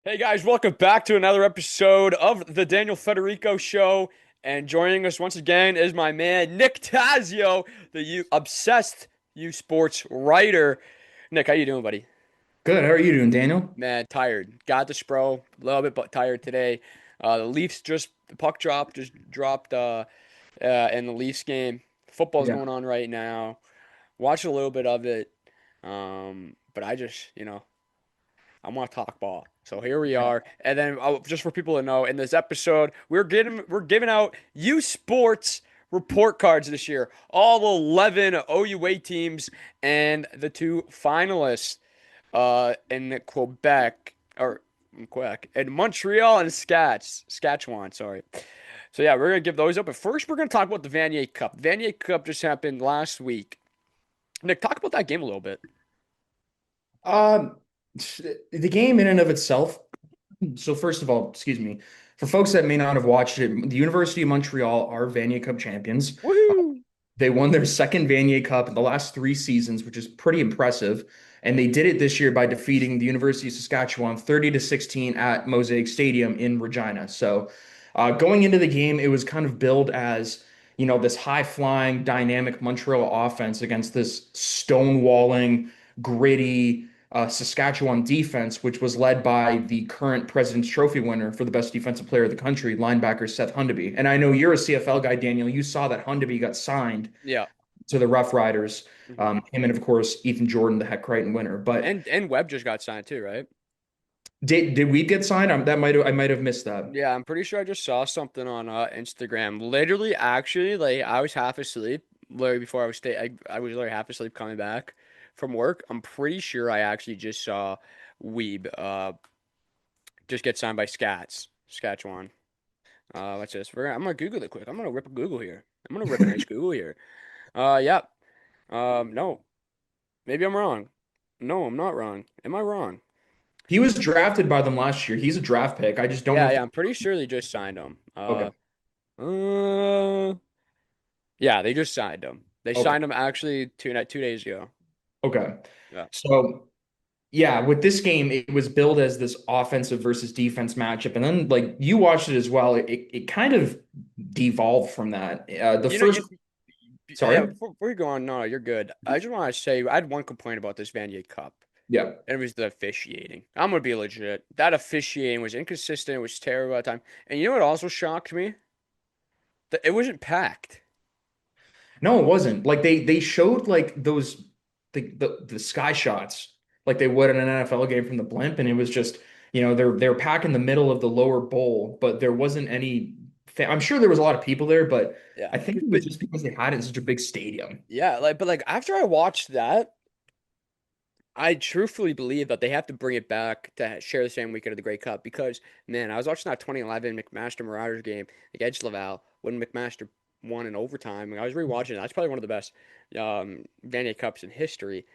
Hey guys, welcome back to another episode of the Daniel Federico Show. And joining us once again is my man Nick Tazio, the obsessed U Sports writer. Nick, how you doing, buddy? Good. How are you doing, Daniel? Man, tired. Got the spro, a little bit but tired today. The Leafs the puck drop just dropped in the Leafs game. Football's Yeah. going on right now. Watched a little bit of it. But I want to talk ball. So here we Yeah. are. And then just for people to know, in this episode, we're giving out U Sports report cards this year. All 11 OUA teams and the two finalists in Quebec, in Montreal and Saskatchewan, sorry. So yeah, we're gonna give those up. But first, we're gonna talk about the Vanier Cup. Vanier Cup just happened last week. Nick, talk about that game a little bit. Um, the game in and of itself. So first of all, excuse me, for folks that may not have watched it, the University of Montreal are Vanier Cup champions. Woohoo! They won their second Vanier Cup in the last 3 seasons, which is pretty impressive. And they did it this year by defeating the University of Saskatchewan 30-16 at Mosaic Stadium in Regina. So going into the game, it was kind of billed as, this high-flying, dynamic Montreal offense against this stonewalling, gritty Saskatchewan defense, which was led by the current President's Trophy winner for the best defensive player of the country, linebacker Seth Hundeby. And I know you're a CFL guy, Daniel. You saw that Hundeby got signed Yeah. to the Rough Riders. Mhm. Him and of course Ethan Jordan, the Heck Crichton winner. But And Webb just got signed too, right? did we get signed? I might have missed that. Yeah, I'm pretty sure I just saw something on Instagram. Literally, actually, like I was half asleep literally before I was literally half asleep coming back from work. I'm pretty sure I actually just saw Weeb just get signed by Saskatchewan. What's this? I'm gonna Google it quick. I'm gonna rip a Google here. I'm gonna rip a nice Google here. Yeah. No, maybe I'm wrong. No, I'm not wrong. Am I wrong? He was drafted by them last year. He's a draft pick. I just don't know Yeah, if yeah, I'm pretty sure they just signed him. okay. Uh, yeah, they just signed him. They Okay. signed him actually 2 days ago. Okay. Yeah. So yeah, with this game, it was billed as this offensive versus defense matchup, and then like you watched it as well. It kind of devolved from that. The You know, first, yeah, sorry, before we go on, no, you're good. I just want to say I had one complaint about this Vanier Cup, yeah, and it was the officiating. I'm gonna be legit. That officiating was inconsistent. It was terrible at the time. And you know what also shocked me? That it wasn't packed. no, it wasn't. Like they showed like those the sky shots like they would in an NFL game from the blimp, and it was just they're packing the middle of the lower bowl, but there wasn't any. I'm sure there was a lot of people there, but Yeah, I think it but was just because they had it in such a big stadium. yeah, but after I watched that. I truthfully believe that they have to bring it back to share the same weekend of the Grey Cup because, man, I was watching that 2011 McMaster Marauders game against Laval when McMaster won in overtime. I was rewatching it. That's probably one of the best Vanier Cups in history.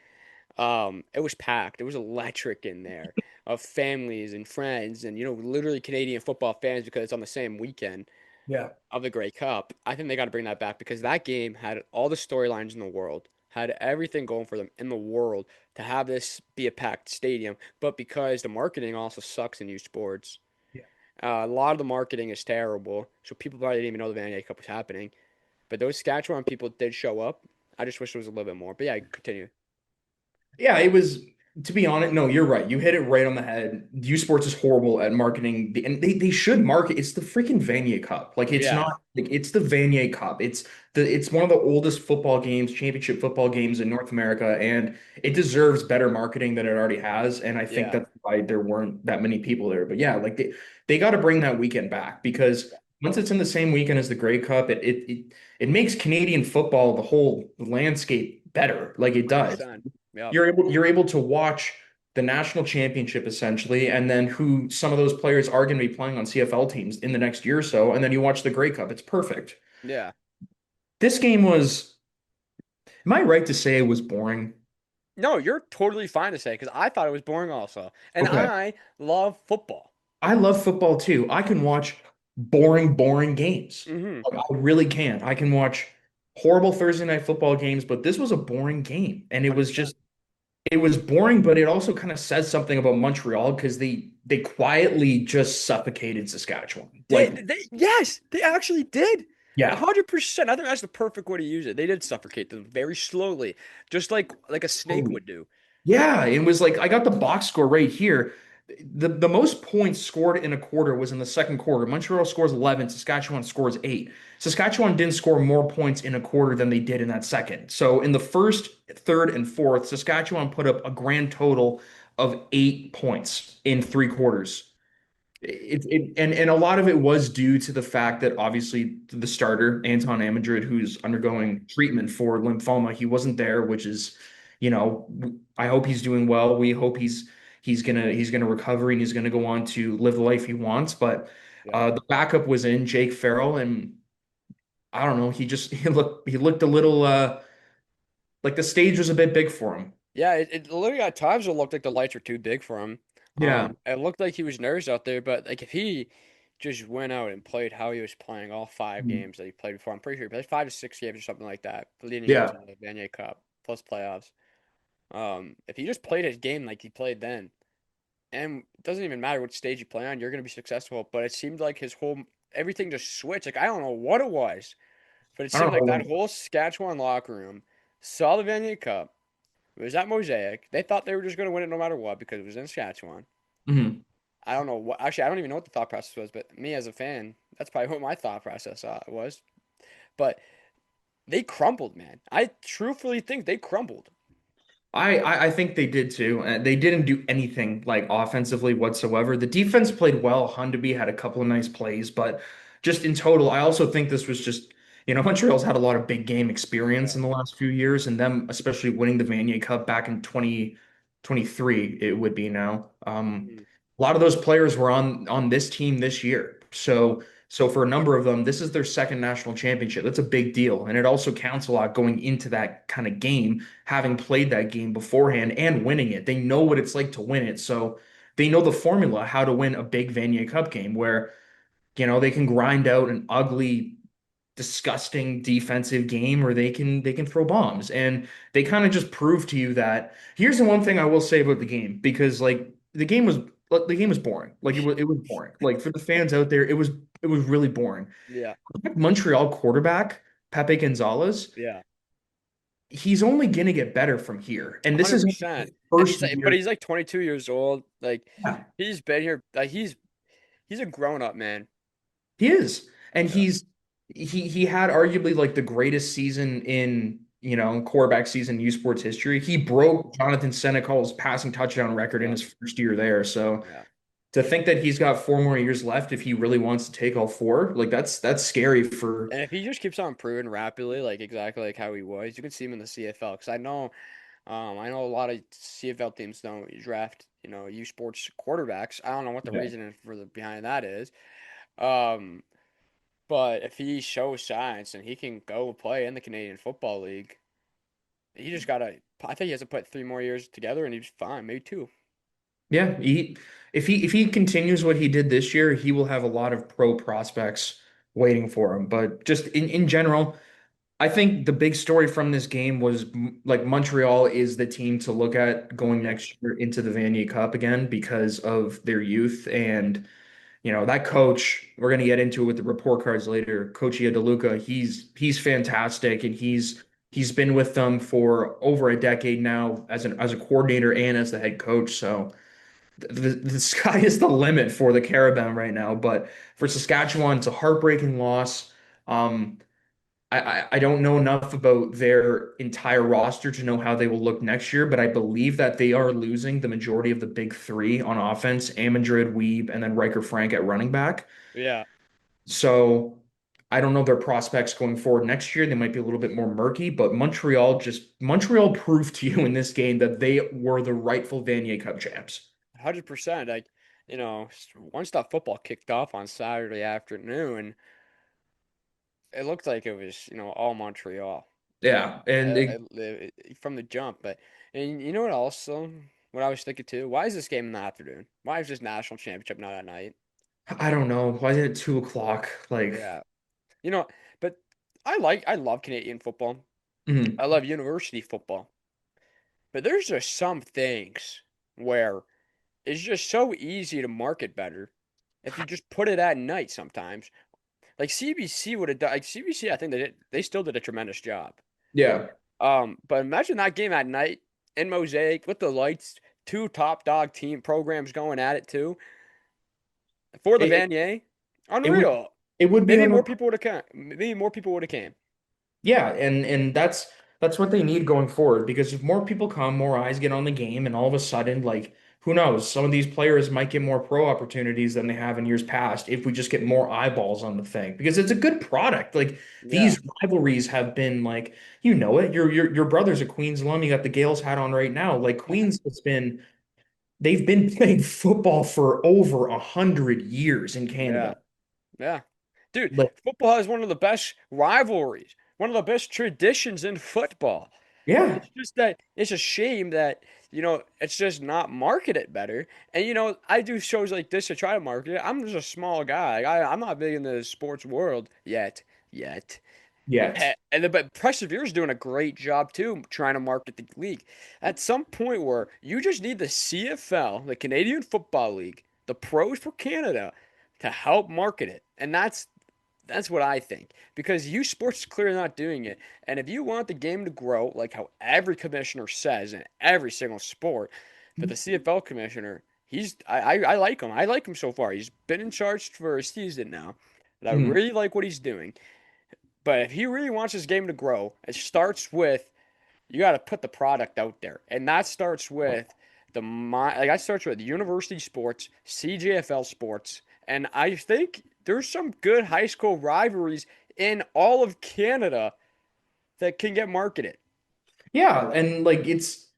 It was packed. It was electric in there of families and friends and, literally Canadian football fans because it's on the same weekend Yeah. of the Grey Cup. I think they got to bring that back because that game had all the storylines in the world, had everything going for them in the world to have this be a packed stadium. But because the marketing also sucks in youth sports, a lot of the marketing is terrible. So people probably didn't even know the Van A Cup was happening. But those Saskatchewan people did show up. I just wish there was a little bit more. But yeah, continue. Yeah, it was, to be honest, no, you're right. You hit it right on the head. U Sports is horrible at marketing, and they should market. It's the freaking Vanier Cup. Like it's Yeah, not like it's the Vanier Cup. It's one of the oldest football games, championship football games in North America, and it deserves better marketing than it already has. And I think yeah, that's why there weren't that many people there. But yeah, like they got to bring that weekend back because once it's in the same weekend as the Grey Cup, it makes Canadian football, the whole landscape better. Like it does. 100%. Yeah. You're able to watch the national championship essentially, and then who some of those players are going to be playing on CFL teams in the next year or so, and then you watch the Grey Cup. It's perfect. Yeah. This game was, am I right to say it was boring? No, you're totally fine to say because I thought it was boring also. And Okay. I love football. I love football too. I can watch boring games. Hmm. Like, I really can. I can watch horrible Thursday night football games, but this was a boring game. And it was 100%. just it was boring, but it also kind of says something about Montreal because they quietly just suffocated Saskatchewan. Like, Yes, they actually did. yeah. 100%. I think that's the perfect way to use it. They did suffocate them very slowly, just like a snake Totally. would do. Yeah, it was like I got the box score right here. The most points scored in a quarter was in the second quarter. Montreal scores 11, Saskatchewan scores 8. Saskatchewan didn't score more points in a quarter than they did in that second. So in the first, third, and fourth, Saskatchewan put up a grand total of 8 points in 3 quarters. And a lot of it was due to the fact that obviously the starter, Anton Amandrid, who's Yeah, undergoing treatment for lymphoma, he wasn't there, which is, you know, I hope he's doing well. We hope he's gonna recover and he's gonna go on to live the life he wants. But yeah. the backup was in Jake Farrell, and I don't know, he looked a little like the stage was a bit big for him. Yeah, it literally at times it looked like the lights were too big for him. Yeah. It looked like he was nervous out there, but like if he just went out and played how he was playing all 5 games that he played before, I'm pretty sure he played 5 to 6 games or something like that, leading Yeah. into the Vanier Cup plus playoffs. If he just played his game like he played then, and it doesn't even matter what stage you play on, you're gonna be successful. But it seemed like his whole everything just switched. Like I don't know what it was, but it I seemed don't like know. that whole Saskatchewan locker room saw the Vanier Cup. It was that mosaic. They thought they were just going to win it no matter what because it was in Saskatchewan. Mhm. I don't know what. Actually, I don't even know what the thought process was. But me as a fan, that's probably what my thought process was. But they crumbled, man. I truthfully think they crumbled. I think they did too. They didn't do anything like offensively whatsoever. The defense played well. Hundeby had a couple of nice plays, but just in total, I also think this was just, Montreal's had a lot of big game experience Yeah. in the last few years, and them especially winning the Vanier Cup back in 2023, it would be now. Mm. A lot of those players were on this team this year. So for a number of them, this is their second national championship. That's a big deal. And it also counts a lot going into that kind of game, having played that game beforehand and winning it. They know what it's like to win it. So they know the formula, how to win a big Vanier Cup game where, they can grind out an ugly, disgusting defensive game or they can throw bombs. And they kind of just prove to you that here's the one thing I will say about the game, because like the game was boring. Like it was boring. Like for the fans out there, it was really boring. Yeah. Montreal quarterback, Pepe Gonzalez, Yeah. he's only gonna get better from here. And this is only his 100%. And first but year. he's like 22 years old. Like Yeah, he's been here. Like he's a grown up man. he is. And Yeah. he had arguably like the greatest season in, quarterback season in U Sports history. He Yeah. broke Jonathan Senecal's passing touchdown record in Yeah. his first year there. So Yeah. to think that he's got 4 more years left if he really wants to take all four, like that's scary for. And if he just keeps on improving rapidly, like exactly like how he was, you can see him in the CFL. Because I know a lot of CFL teams don't draft, U Sports quarterbacks. I don't know what the Yeah. reason for the behind that is. Um, but if he shows signs and he can go play in the Canadian Football League, he just gotta. I think he has to put 3 more years together, and he's fine, maybe two. Yeah, if he continues what he did this year, he will have a lot of pro prospects waiting for him. But just in general, I think the big story from this game was like Montreal is the team to look at going Yeah, next year into the Vanier Cup again because of their youth and that coach. We're going to get into it with the report cards later. Coach DeLuca, he's fantastic and he's been with them for over a decade now as a coordinator and as the head coach. So the sky is the limit for the Carabin right now. But for Saskatchewan, it's a heartbreaking loss. Um, I don't know enough about their entire roster to know how they will look next year, but I believe that they are losing the majority of the big three on offense, Amandrid, Weeb, and then Riker Frank at running back. yeah, So I don't know their prospects going forward next year. They might be a little bit more murky, but Montreal proved to you in this game that they were the rightful Vanier Cup champs. 100%. Like, once that football kicked off on Saturday afternoon, it looked like it was, all Montreal. Yeah, and From the jump. But and you know what also what I was thinking too? Why is this game in the afternoon? Why is this national championship not at night? I don't know. Why is it 2 o'clock? Like, Yeah. You know, but I love Canadian football. mhm. I love university football. But there's just some things where it's just so easy to market better if you just put it at night sometimes. Like CBC would have done, like CBC, I think they still did a tremendous job. Yeah. But imagine that game at night in Mosaic with the lights, two top dog team programs going at it too for the It, Vanier. it would Unreal. it would be Maybe more unreal. people would have come. Maybe more people would have came. Yeah, and that's what they need going forward because if more people come, more eyes get on the game, and all of a sudden, like who knows, some of these players might get more pro opportunities than they have in years past if we just get more eyeballs on the thing because it's a good product. Like Yeah, these rivalries have been like, you know it. Your brother's a Queens alum. You got the Gales hat on right now. Like Queens has been they've been playing football for over 100 years in yeah, Canada. yeah. Dude, Like, football has one of the best rivalries, one of the best traditions in football. yeah, It's just that it's a shame that, it's just not marketed better. And, I do shows like this to try to market it. I'm just a small guy. I'm not big in the sports world yet. yet. But Persevere's doing a great job too, trying to market the league. At some point where you just need the CFL, the Canadian Football League, the pros for Canada, to help market it. And that's what I think. Because U Sports is clearly not doing it. And if you want the game to grow, like how every commissioner says in every single sport, but the CFL commissioner, I like him. I like him so far. He's been in charge for a season now. And I Mhm. really like what he's doing. But if he really wants his game to grow, it starts with you got to put the product out there, and that starts with that starts with university sports, CJFL sports, and I think there's some good high school rivalries in all of Canada that can get marketed. Yeah, and like it's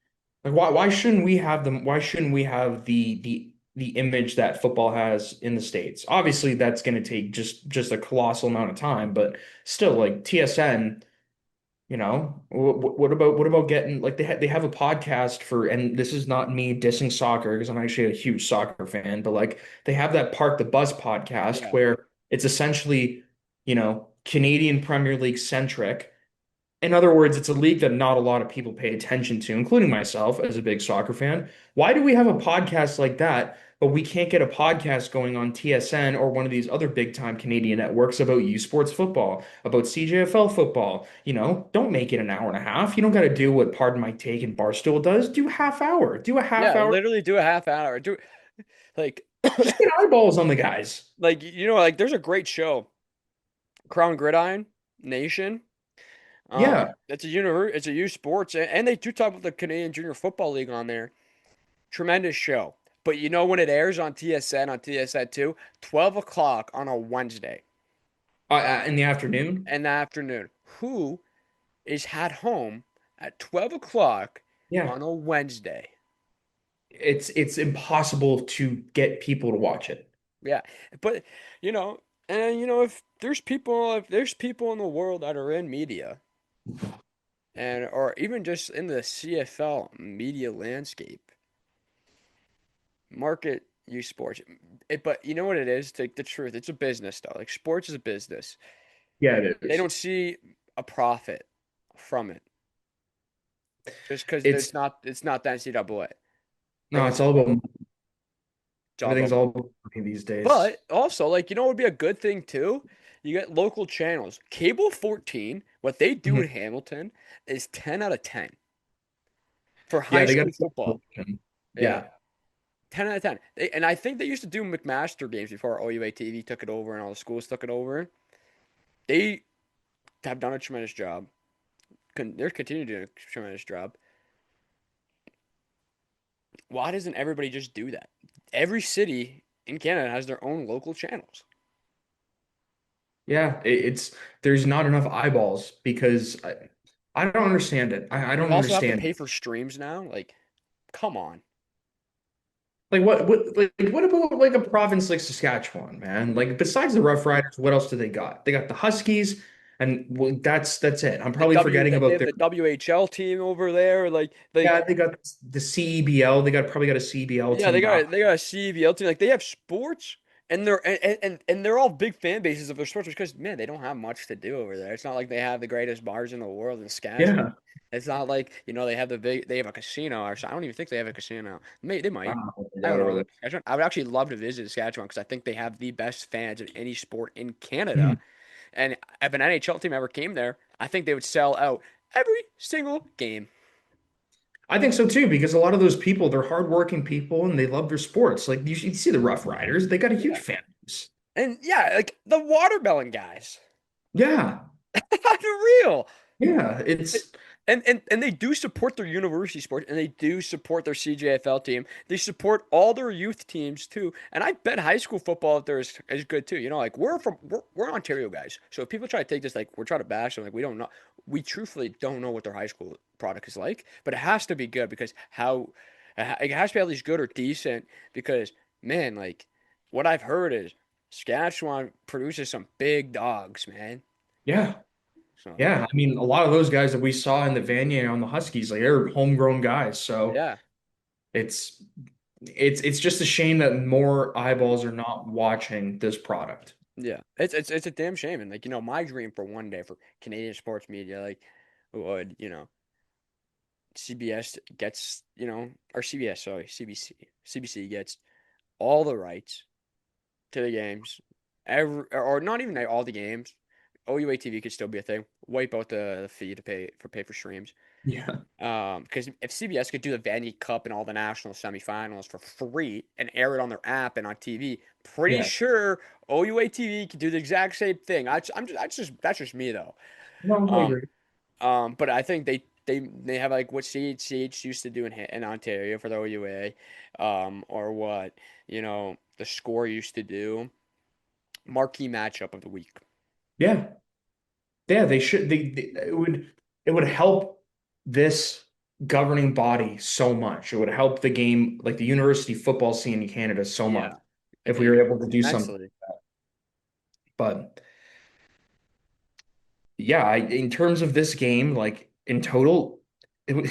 like why shouldn't we have them? Why shouldn't we have the image that football has in the States? Obviously, that's going to take just a colossal amount of time, but still, like TSN, what about getting like they have a podcast for, and this is not me dissing soccer because I'm actually a huge soccer fan, but like they have that Park the Bus podcast Yeah. where it's essentially, Canadian Premier League centric. In other words, it's a league that not a lot of people pay attention to, including myself as a big soccer fan. Why do we have a podcast like that, but we can't get a podcast going on TSN or one of these other big time Canadian networks about U Sports football, about CJFL football? Don't make it an hour and a half. You don't got to do what Pardon My Take and Barstool does. Do half hour. Do a half Yeah, hour. literally do a half hour. Do like Just get eyeballs on the guys. like there's a great show, Crown Gridiron Nation. Yeah. It's a youth sports, and they do talk about the Canadian Junior Football League on there. Tremendous show. But you know when it airs on TSN, on TSN2? 12 o'clock on a Wednesday In the afternoon. in the afternoon. Who is at home at 12 o'clock Yeah. on a Wednesday? It's impossible to get people to watch it. Yeah. But, you know, if there's people in the world that are in media or even just in the CFL media landscape, market you sports. But you know what it is? The truth, it's a business though. Like sports is a business. Yeah, it They is. don't see a profit from it just because It's it's not the NCAA. They no, don't it's see all a about profit. It's all everything's about all money. about money these days. But also, like, what would be a good thing too? You get local channels. Cable 14, what they do Mhm. in Hamilton is 10 out of 10 for Yeah, high they got school football. Yeah. yeah. 10 out of 10. And I think they used to do McMaster games before OUA TV took it over and all the schools took it over. They have done a tremendous job. They're continuing to do a tremendous job. Why doesn't everybody just do that? Every city in Canada has their own local channels. Yeah, it's there's not enough eyeballs because I don't understand it. I You don't also have to understand. pay for streams now. Like, come on. Like what about like a province like Saskatchewan, man? Like besides the Rough Riders, what else do they got? They got the Huskies, and well, that's it. I'm probably forgetting They about have their the WHL team over there. yeah, they got the CEBL. They got probably got a CBL Yeah, team back. they got a CVL team. Like they have sports, and they're all big fan bases of their sports because man, they don't have much to do over there. It's not like they have the greatest bars in the world in Saskatchewan. Yeah. It's not like, they have they have a casino or so. I don't even think they have a casino. They I might. don't know if I they don't do know. really. I would actually love to visit Saskatchewan because I think they have the best fans of any sport in Canada. Mhm. And if an NHL team ever came there, I think they would sell out every single game. I think so too, because a lot of those people, they're hardworking people and they love their sports. Like you see the Rough Riders, they got a huge Yeah. fan base. And yeah, like the watermelon guys. Yeah, Unreal. yeah, it's And they do support their university sports and they do support their CJFL team. They support all their youth teams too. And I bet high school football out there is good too. Like we're Ontario guys. So if people try to take this like we're trying to bash them, like we don't know, we truthfully don't know what their high school product is like, but it has to be good because it has to be at least good or decent because man, like what I've heard is Saskatchewan produces some big dogs, man. yeah, So yeah. I mean, a lot of those guys that we saw in the Vanier on the Huskies, like they're homegrown guys. So yeah. it's it's just a shame that more eyeballs are not watching this product. Yeah, it's a damn shame, and like my dream for one day for Canadian sports media, like would CBS gets or CBS, sorry, CBC gets all the rights to the games, or not even all the games. OUA TV could still be a thing. Wipe out the fee to pay for streams. Yeah, Because if CBS could do the Vanier Cup and all the national semifinals for free and air it on their app and on TV, pretty yeah. sure OUA TV could do the exact same thing. That's just me though. No, I Um, agree. but I think they have like what CH used to do in Ontario for the OUA, or what the Score used to do. Marquee matchup of the week. Yeah, yeah. They should. It would help this governing body so much. It would help the game, like the university football scene in Canada, so much Yeah, if we were able to do something. immensely. But yeah, in terms of this game, like in total, it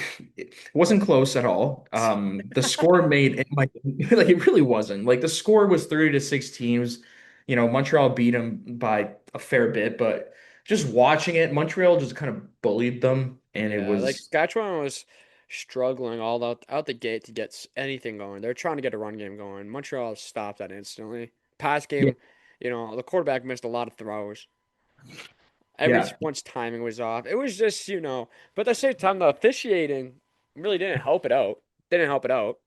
wasn't close at all. The score made it like like it really wasn't. Like the score was 30-16. It was, Montreal beat them by a fair bit, but just watching it, Montreal just kind of bullied them, and it Yeah, like was Saskatchewan was struggling all out the gate to get anything going. They're trying to get a run game going. Montreal stopped that instantly. Pass yeah, game, the quarterback missed a lot of throws. yeah. Everyone's timing was off. It was just, but at the same time, the officiating really didn't help it out. Didn't help it out.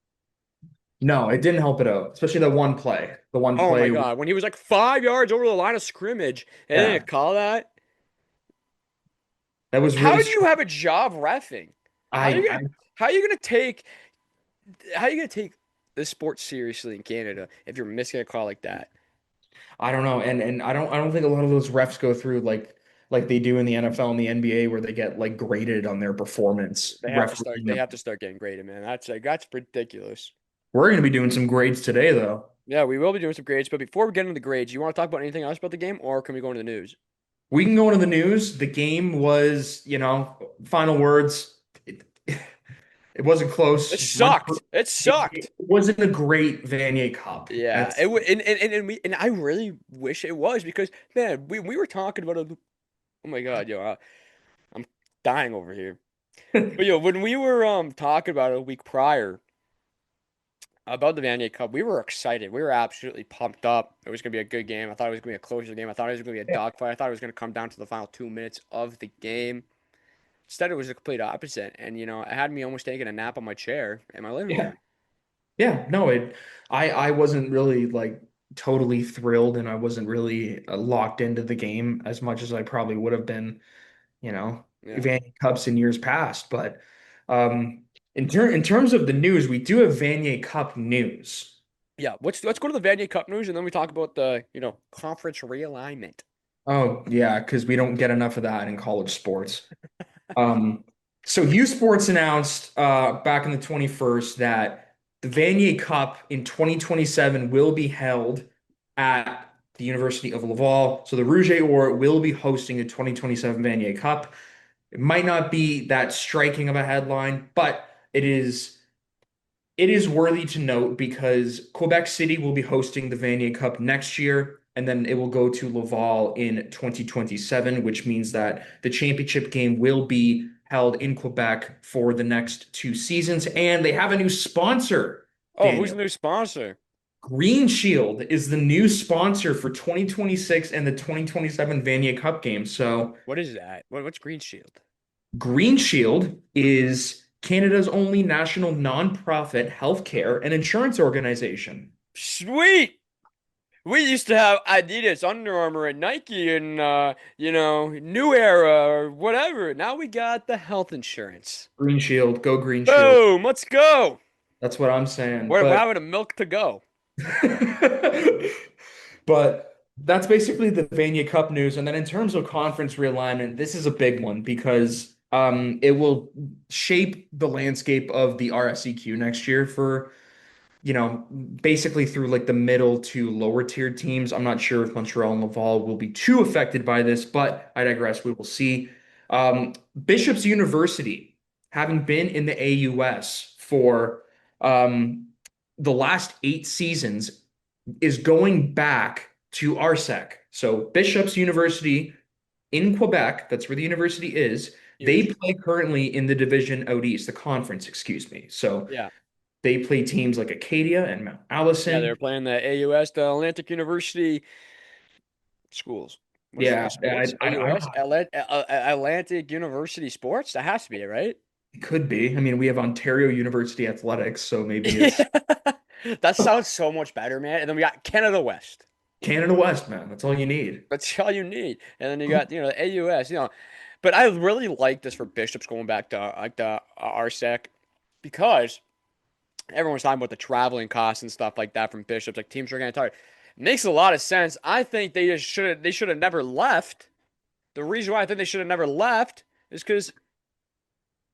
No, it didn't help it out, especially the one play. The one Oh my play, God, when he was like 5 yards over the line of scrimmage and they yeah, didn't call that. that was really How do you strange. have a job reffing? How are you I, gonna I how are you gonna take how are you gonna take this sport seriously in Canada if you're missing a call like that? I don't know, and I don't think a lot of those refs go through like they do in the NFL and the NBA where they get like graded on their performance refereeing They them. have to start getting graded, man. That's ridiculous. We're going to be doing some grades today though. Yeah, we will be doing some grades, but before we get into the grades, you want to talk about anything else about the game, or can we go into the news? We can go into the news. The game was, final words. It wasn't It close. sucked. It It sucked. wasn't a great Vanier Cup. Yeah, That's it would, and I really wish it was because man, we were talking about it. Oh my God, I'm dying over here. But when we were talking about it a week prior about the Vanier Cup, we were excited. We were absolutely pumped up. It was gonna be a good game. I thought it was gonna be a closer game. I thought it was gonna be a dogfight. I thought it was gonna come down to the final 2 minutes of the game. Instead, it was the complete opposite, and it had me almost taking a nap on my chair in my living yeah. room. Yeah, no, I wasn't really like totally thrilled and I wasn't really locked into the game as much as I probably would have been, Yeah, Vanier Cups in years past. But in terms of the news, we do have Vanier Cup news. yeah. Let's go to the Vanier Cup news, and then we talk about the conference realignment. Oh yeah, because we don't get enough of that in college sports. Um, so U Sports announced back on the 21st that the Vanier Cup in 2027 will be held at the University of Laval. So the Rouge et Or will be hosting the 2027 Vanier Cup. It might not be that striking of a headline, but it is worthy to note because Quebec City will be hosting the Vanier Cup next year, and then it will go to Laval in 2027, which means that the championship game will be held in Quebec for the next 2 seasons, and they have a new sponsor, Oh, who's Daniel. the new sponsor? Green Shield is the new sponsor for 2026 and the 2027 Vanier Cup games. So, What is that? What's Green Shield? Green Shield is Canada's only national nonprofit healthcare and insurance organization. Sweet. We used to have Adidas, Under Armour, and Nike, and New Era or whatever. Now we got the health insurance. Green Shield, go Green Shield. Boom, let's go. That's what I'm saying. We're But having a milk to go. but that's basically the Vania Cup news. And then in terms of conference realignment, this is a big one because it will shape the landscape of the RSEQ next year for basically through like the middle to lower tier teams. I'm not sure if Montreal and Laval will be too affected by this, but I digress. We will see. Bishop's University, having been in the AUS for um, the last 8 seasons, is going back to RSEC. So Bishop's University in Quebec, that's where the university is. They Huge. play currently in the division out east, the conference, excuse me. So Yeah. they play teams like Acadia and Mount Yeah, they're Allison. playing the AUS, the Atlantic University schools. What is Yeah, it? Sports? I don't AUS? know. Atlantic University Sports? That has to be it, right? It could be. I mean, we have Ontario University Athletics, so maybe it's That sounds so much better, man. And then we got Canada West. Canada West, man. That's all you need. That's all you need. And then you got, the AUS, But I really like this for Bishops going back to like the RSEC because everyone's talking about the traveling costs and stuff like that from Bishops. Like teams are getting tired. It makes a lot of sense. I think they should have never left. The reason why I think they should have never left is because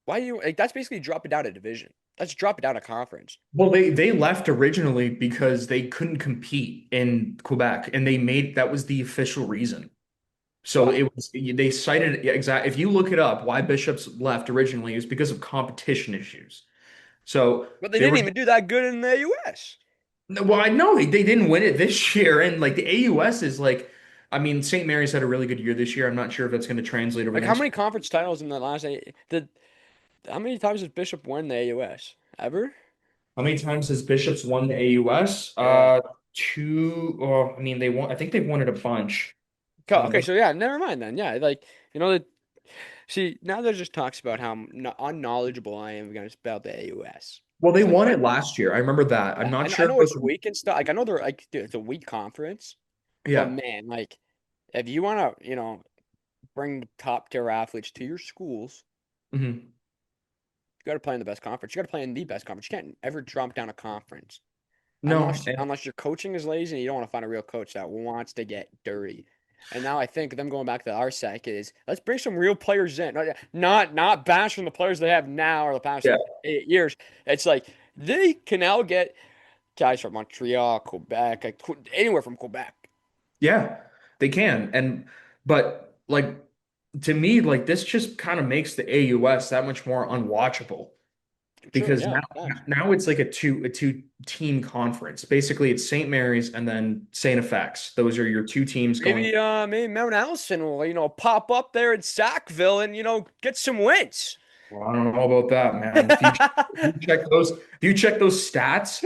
why do you like that's basically dropping down a division. That's dropping down a conference. Well, they left originally because they couldn't compete in Quebec, and they made that was the official reason. So Why? it was they cited exact. If you look it up, why Bishops left originally is because of competition issues. So But they they didn't were even do that good in the US. well, I know they didn't win it this year, and like the AUS is like, I mean, St. Mary's had a really good year this year. I'm not sure if that's going to translate over Like the how next. many conference titles in the last eight? How many times has Bishop won the AUS? Ever? How many times has Bishops won the AUS? Yeah. Two. Oh, I mean, they won. I think they've won it a bunch. Okay, so yeah, never mind then. Yeah, like that. See, now there's just talks about how unknowledgeable I am about the AUS. Well, they It's like, won but it last year. I remember that. I'm yeah, not I sure if know it it's was. weak and stuff. Like I know they're like, dude, it's a weak conference, but Yeah. man, like if you want to, bring top tier athletes to your schools, Hmm. you got to play in the best conference. You got to play in the best conference. You can't ever drop down a conference No. unless your coaching is lazy and you don't want to find a real coach that wants to get dirty. And now I think them going back to the RSEC is let's bring some real players in, not bashing the players they have now or the past Yeah. 8 years. It's like they can now get guys from Montreal, Quebec, like, anywhere from Quebec. Yeah. They can. But like to me, like this just kind of makes the AUS that much more unwatchable. True, Because yeah, now thanks. now it's like a two team conference. Basically, it's St. Mary's and then St. FX. Those are your two teams going. Maybe Mount Allison will pop up there in Sackville and get some wins. Well, I don't know about that, man. If you check those stats,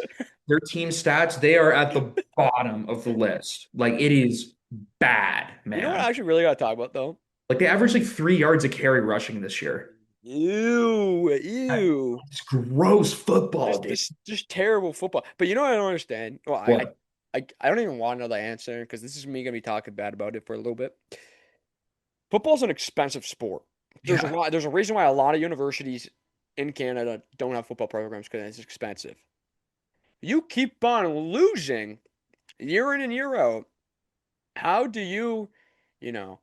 their team stats, they are at the bottom of the list. Like it is bad, You know what I man. actually really got to talk about though? Like they average like 3 yards a carry rushing this year. Ew, That- ew. It's gross football, Just, dude. just, just terrible football. But you know what I don't understand? Well, What? I don't even want to know the answer because this is me gonna be talking bad about it for a little bit. Football's an expensive sport. Yeah. There's a reason why a lot of universities in Canada don't have football programs because it's expensive. You keep on losing year in and year out. How do you, you know,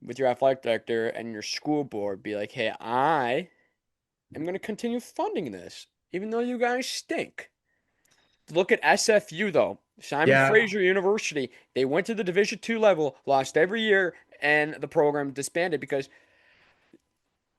with your athletic director and your school board, be like, hey, I am going to continue funding this, even though you guys stink? Look at SFU though. Simon Yeah. Fraser University. They went to the Division two level, lost every year, and the program disbanded because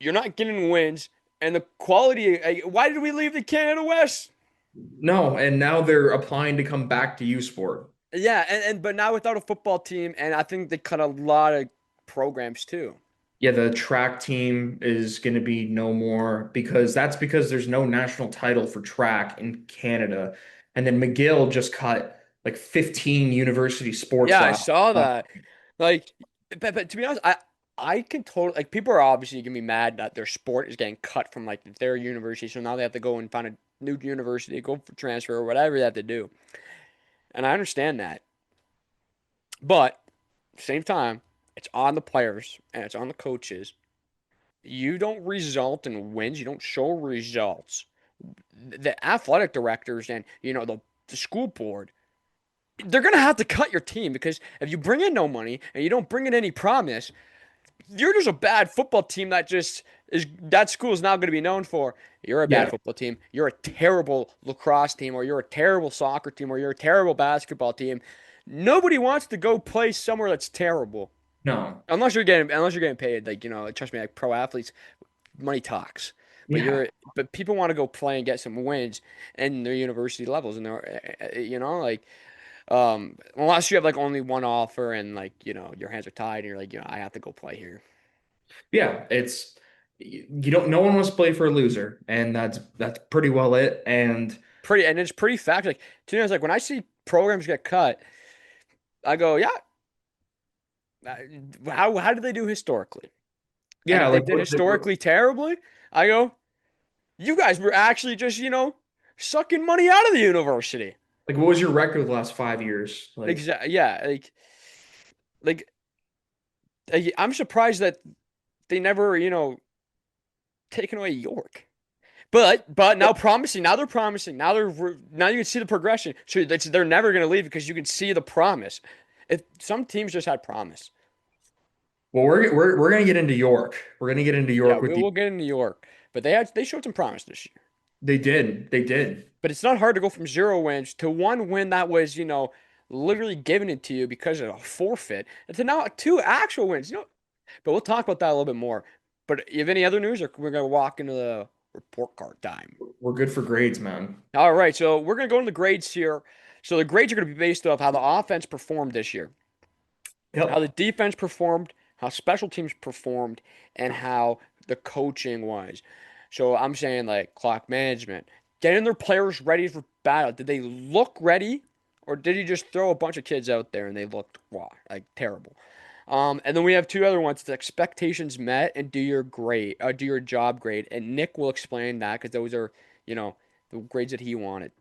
you're not getting wins and the quality. Why did we leave the Canada West? No, and now they're applying to come back to U Sport. Yeah, and but now without a football team, and I think they cut a lot of programs too. Yeah, the track team is going to be no more because there's no national title for track in Canada. And then McGill just cut like 15 university sports Yeah, I last. saw that. Like, but to be honest, I can totally like people are obviously gonna be mad that their sport is getting cut from like their university, so now they have to go and find a new university, go for transfer or whatever they have to do. And I understand that, but at the same time, it's on the players and it's on the coaches. You don't result in wins. You don't show results. The athletic directors and the school board, they're gonna have to cut your team because if you bring in no money and you don't bring in any promise, you're just a bad football team that just is that school is now going to be known for. You're a bad Yeah, football team. You're a terrible lacrosse team, or you're a terrible soccer team, or you're a terrible basketball team. Nobody wants to go play somewhere that's terrible no. unless you're getting paid. Like trust me, like pro athletes, money talks. But Yeah. people want to go play and get some wins in their university levels, and they're like unless you have like only one offer and like your hands are tied and you're like I have to go play here. Yeah, it's you don't no one wants to play for a loser, and that's pretty well it. And It's pretty fact. Like to me, it's like when I see programs get cut, I go, yeah, uh, how did they do historically? And yeah, if they like did historically terribly, I go, you guys were actually just sucking money out of the university. what was your record the last 5 years? Like Exactly. Yeah. Like I'm surprised that they never taken away York. But now they're promising. Now you can see the progression. So they're never going to leave because you can see the promise. If some teams just had promise. well, we're gonna get into York. We're gonna get into Yeah, York with we you. will get in New York, but they showed some promise this year. They did. But it's not hard to go from 0 wins to one win that was literally given it to you because of a forfeit, and to now two actual wins. But we'll talk about that a little bit more. But you have any other news, or we're gonna walk into the report card time? We're good for grades, man. All right, so we're gonna go into the grades here. So the grades are gonna be based off how the offense performed this year, how the Yep. defense performed, how special teams performed, and how the coaching was. So I'm saying like clock management, getting their players ready for battle. Did they look ready, or did he just throw a bunch of kids out there and they looked raw, like terrible? And then we have two other ones: the expectations met and do your job grade. And Nick will explain that because those are the grades that he wanted.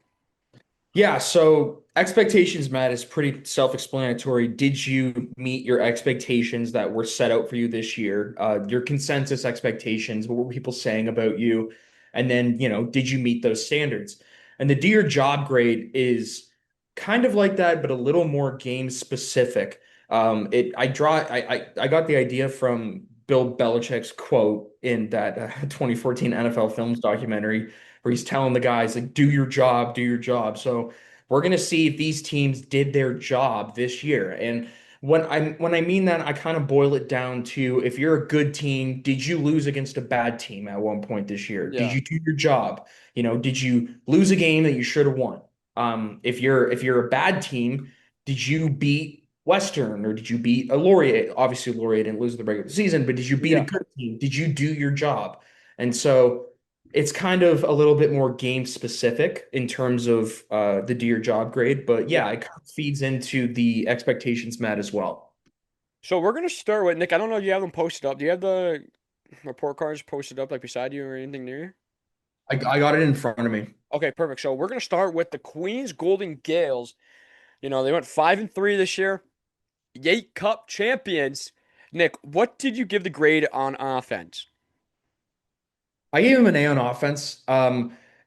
Yeah, so expectations, Matt, is pretty self-explanatory. Did you meet your expectations that were set out for you this year? Your consensus expectations, what were people saying about you? And then, did you meet those standards? And the Dear Job grade is kind of like that, but a little more game specific. I got the idea from Bill Belichick's quote in that 2014 NFL Films documentary where he's telling the guys like, do your job. So we're gonna see if these teams did their job this year. And when I mean that, I kind of boil it down to if you're a good team, did you lose against a bad team at one point this year? Did Yeah, you do your job? Did you lose a game that you should have won? If you're a bad team, did you beat Western or did you beat a Laurier? Obviously, Laurier didn't lose the regular season, but did you beat a yeah, good team? Did you do your job? And so it's kind of a little bit more game specific in terms of the do your job grade, but yeah. yeah, it kind of feeds into the expectations met as well. So we're gonna start with Nick. I don't know if you have them posted up. Do you have the report cards posted up like beside you or anything near you? I got it in front of me. Okay, perfect. So we're gonna start with the Queens Golden Gales. They went 5-3 this year. Yate Cup champions. Nick, what did you give the grade on offense? I gave him an A on offense.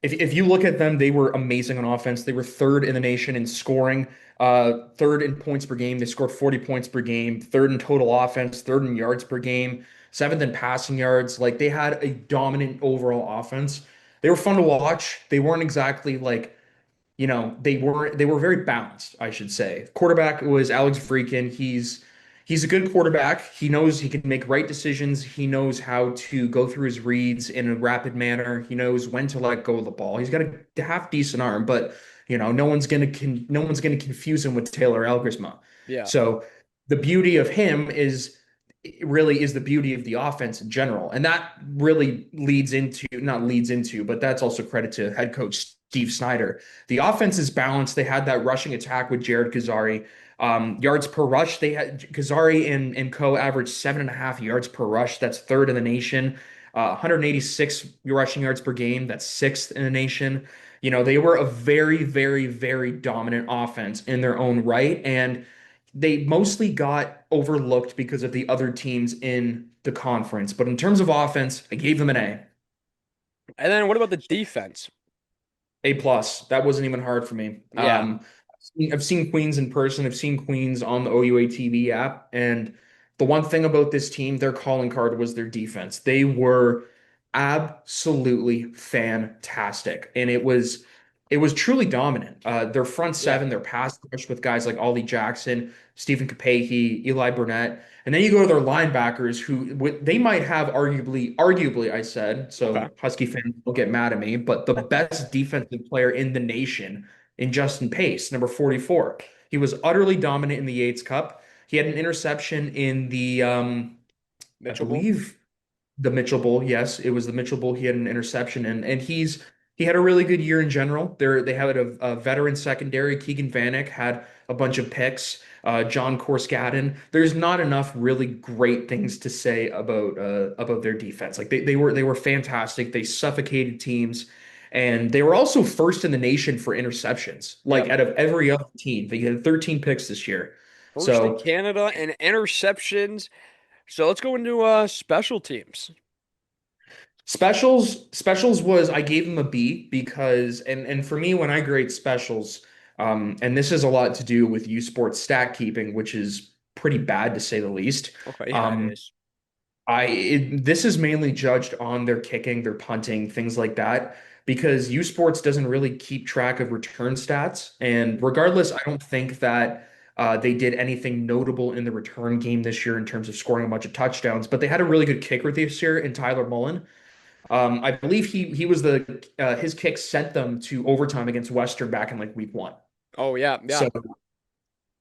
If you look at them, they were amazing on offense. They were third in the nation in scoring, third in points per game. They scored 40 points per game, third in total offense, third in yards per game, seventh in passing yards. Like they had a dominant overall offense. They were fun to watch. They weren't exactly like they were very balanced, I should say. Quarterback was Alex Freakin. He's a good quarterback. He knows he can make right decisions. He knows how to go through his reads in a rapid manner. He knows when to let go of the ball. He's got a half decent arm, but no one's gonna confuse him with Taylor Algersma. Yeah. So the beauty of him is really is the beauty of the offense in general. And that really leads into, not leads into, but that's also credit to head coach Steve Snyder. The offense is balanced. They had that rushing attack with Jared Kazari. Yards per rush, they had Kazari and co averaged 7.5 yards per rush. That's third in the nation. 186 rushing yards per game. That's sixth in the nation. You know, they were a very, very, very dominant offense in their own right. And they mostly got overlooked because of the other teams in the conference. But in terms of offense, I gave them an A. And then what about the defense? A plus. That wasn't even hard for me. Yeah. I've seen Queens in person. I've seen Queens on the OUA TV app. And the one thing about this team, their calling card was their defense. They were absolutely fantastic. And it was truly dominant. Their front Yeah. seven, their pass rush with guys like Ollie Jackson, Stephen Capahey, Eli Burnett. And then you go to their linebackers who they might have arguably, I said, Okay. so Husky fans will get mad at me, but the best defensive player in the nation in Justin Pace, number 44. He was utterly dominant in the Yates Cup. He had an interception in the I Mitchell Bull. believe the Mitchell Bowl. Yes, it was the Mitchell Bowl. He had an interception, and he had a really good year in general. They had a veteran secondary. Keegan Vanek had a bunch of picks. John Corskadden. There's not enough really great things to say about their defense. Like they were fantastic. They suffocated teams, and they were also first in the nation for interceptions. Like Yep. out of every other team, they had 13 picks this year. First in So Canada in interceptions. So let's go into special teams. specials was I gave him a B because and for me when I grade specials, and this has a lot to do with U Sports stat keeping, which is pretty bad to say the least. Okay, yeah, it Um, is. this is mainly judged on their kicking, their punting, things like that, because U Sports doesn't really keep track of return stats. And regardless, I don't think that they did anything notable in the return game this year in terms of scoring a bunch of touchdowns, but they had a really good kicker this year in Tyler Mullen. I believe he was his kick sent them to overtime against Western back in like week one. Oh yeah, yeah,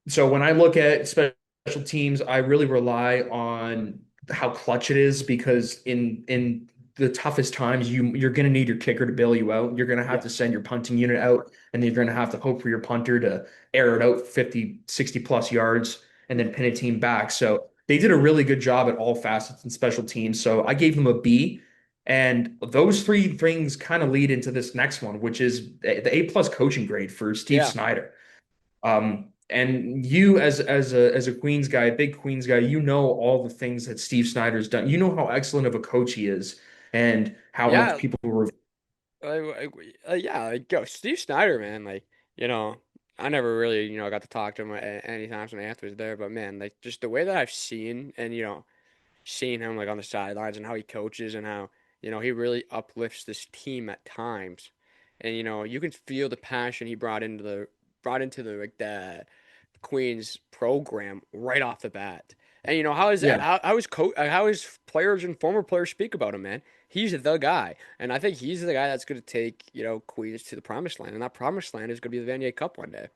So when I look at special teams, I really rely on how clutch it is because in the toughest times, you're going to need your kicker to bail you out. You're going to have yeah, to send your punting unit out, and you're going to have to hope for your punter to air it out 50, 60 plus yards and then pin a team back. So they did a really good job at all facets in special teams. So I gave them a B. And those three things kind of lead into this next one, which is the A plus coaching grade for Steve yeah, Snyder. And you as a Queens guy, a big Queens guy, you know all the things that Steve Snyder's done. You know how excellent of a coach he is and how much yeah. people were. Yeah, like go Steve Snyder, man. Like you know, I never really got to talk to him any times when Anthony was there, but man, like just the way that I've seen and seeing him like on the sidelines and how he coaches and how he really uplifts this team at times, and you can feel the passion he brought into the like the Queens program right off the bat. And how is Yeah. how his players and former players speak about him, man. He's the guy, and I think he's the guy that's going to take Queens to the promised land, and that promised land is going to be the Vanier Cup one day.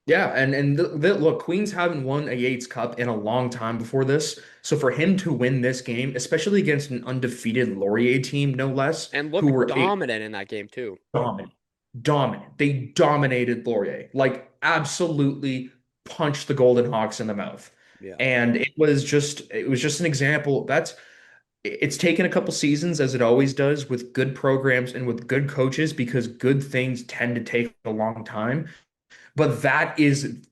Yeah, and look, Queens haven't won a Yates Cup in a long time before this. So for him to win this game, especially against an undefeated Laurier team, no less, And who look were a dominant in that game too. dominant, dominant. They dominated Laurier, like absolutely punched the Golden Hawks in the mouth. Yeah. And it was just an example. It's taken a couple seasons, as it always does, with good programs and with good coaches, because good things tend to take a long time. But that is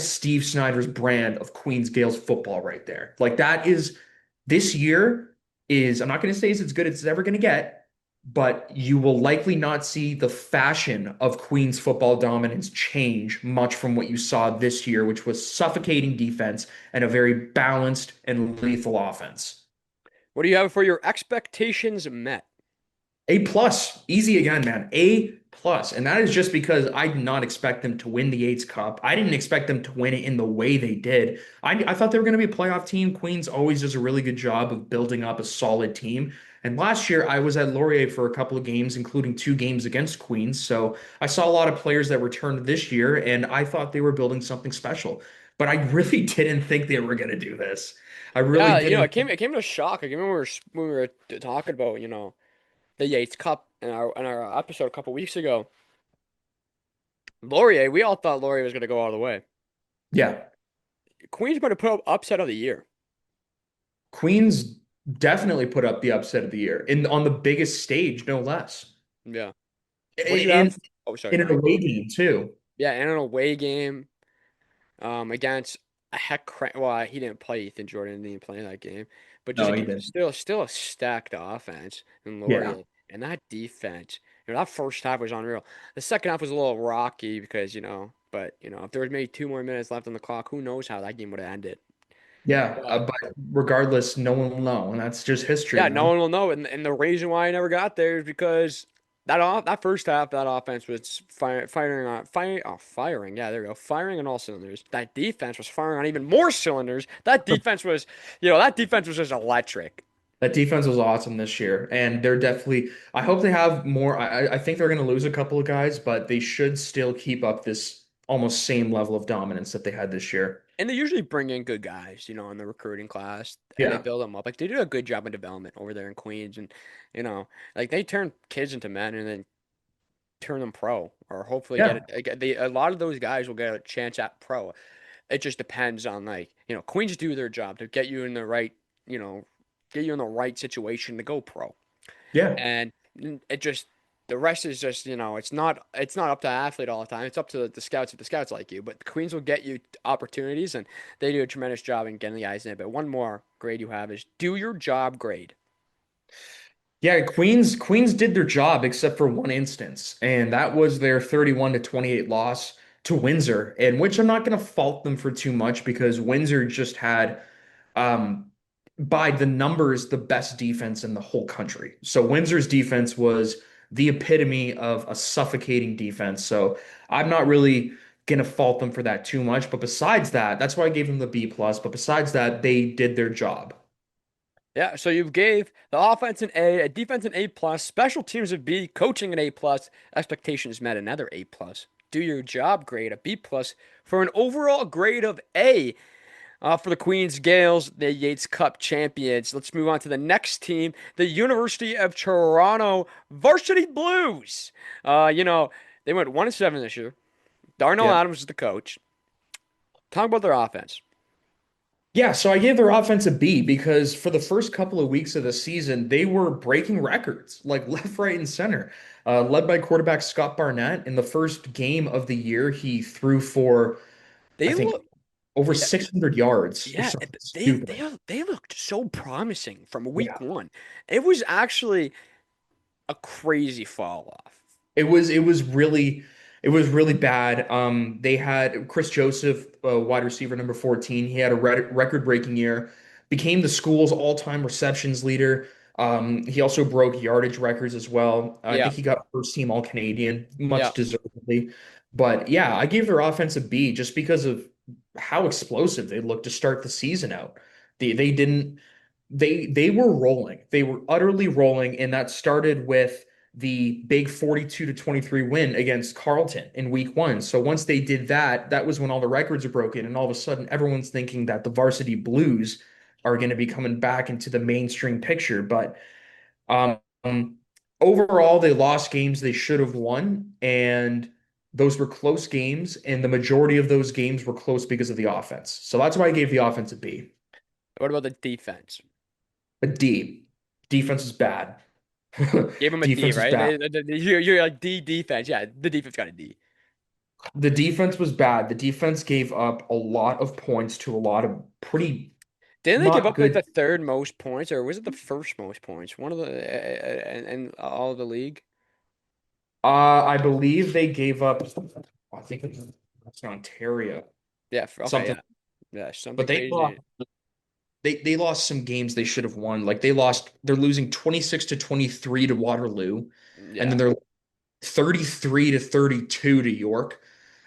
Steve Snyder's brand of Queens Gales football right there. Like that is this year is I'm not going to say it's as good as it's ever going to get, but you will likely not see the fashion of Queens football dominance change much from what you saw this year, which was suffocating defense and a very balanced and lethal offense. What do you have for your expectations met? A plus, easy again, man. A plus, and that is just because I did not expect them to win the Yates Cup. I didn't expect them to win it in the way they did. I thought they were going to be a playoff team. Queens always does a really good job of building up a solid team. And last year, I was at Laurier for a couple of games, including 2 games against Queens. So I saw a lot of players that returned this year, and I thought they were building something special. but I really didn't think they were going to do this. I really Yeah, didn't. it came to a shock. Like, I remember when we were talking about, the Yates Cup in our episode a couple weeks ago. Laurier, we all thought Laurier was going to go all the way. Yeah, Queens going to put up upset of the year. Queens definitely put up the upset of the year in on the biggest stage, no less. Yeah. What do you In have? Oh, sorry, in go an ahead. away game too. Yeah, and an away game against a well, he didn't play Ethan Jordan, didn't play in that game, but just No, he didn't. still a stacked offense in Yeah. Laurier and that defense. That first half was unreal. The second half was a little rocky because but if there was maybe 2 more minutes left on the clock, who knows how that game would have ended. Yeah, But but regardless, no one will know, and that's just history, yeah, no man. one will know, and the reason why I never got there is because that first half that offense was firing. Yeah, there we go, firing on all cylinders. That defense was firing on even more cylinders. That defense was just electric. That defense was awesome this year, and they're definitely. I hope they have more. I think they're going to lose a couple of guys, but they should still keep up this almost same level of dominance that they had this year. And they usually bring in good guys, in the recruiting class, and they Yeah, build them up. Like they do a good job in development over there in Queens, and you know, like they turn kids into men and then turn them pro, or hopefully get yeah, it. A lot of those guys will get a chance at pro. It just depends on Queens do their job to get you in the right, you know, get you in the right situation to go pro. yeah, And it just the rest is just, it's not up to the athlete all the time. It's up to the scouts if the scouts like you. But the Queens will get you opportunities and they do a tremendous job in getting the guys in it. But one more grade you have is do your job grade. yeah. Queens did their job except for one instance, and that was their 31-28 loss to Windsor, and which I'm not going to fault them for too much because Windsor just had um, by the numbers, the best defense in the whole country. So Windsor's defense was the epitome of a suffocating defense. So I'm not really gonna fault them for that too much. But besides that, that's why I gave them the B plus. But besides that, they did their job. Yeah, so you gave the offense an A, a defense an A plus, special teams a B, coaching an A plus, expectations met another A plus. Do your job grade a B plus for an overall grade of A. For the Queens Gales, the Yates Cup champions. Let's move on to the next team, the University of Toronto Varsity Blues. They went 1-7 this year. Darnell Yeah. Adams is the coach. Talk about their offense. Yeah, so I gave their offense a B because for the first couple of weeks of the season, they were breaking records like left, right, and center. Led by quarterback Scott Barnett. In the first game of the year, he threw for, I They think, look, over yeah, 600 yards or yeah, something they stupid. they looked so promising from Yeah. week one. It was actually a crazy fall off. It was really bad. They had Chris Joseph, wide receiver number 14. He had a record-breaking year, became the school's all-time receptions leader. He also broke yardage records as well. I Yeah, think he got first team All-Canadian, yeah. much deservedly. But yeah, I gave their offense a B just because of how explosive they looked to start the season out. They didn't they were rolling. They were utterly rolling, and that started with the big 42-23 win against Carleton in week one. So once they did that, that was when all the records are broken, and all of a sudden everyone's thinking that the varsity blues are going to be coming back into the mainstream picture. But um, overall, they lost games they should have won, and those were close games, and the majority of those games were close because of the offense. So that's why I gave the offense a B. What about the defense? A D. Defense is bad. Gave them a D, Defense is right? bad. You're like D defense. Yeah, the defense got a D. The defense was bad. The defense gave up a lot of points to a lot of pretty Didn't they give not up like good. the third most points, or was it the first most points? One of the and all of the league. I believe they gave up. I think it's Ontario, Yeah. Okay. something. Yeah. Yeah. Something But they lost. crazy. They lost some games they should have won. Like they lost. They're losing 26-23 to Waterloo, and then Yeah. they're 33-32 to York.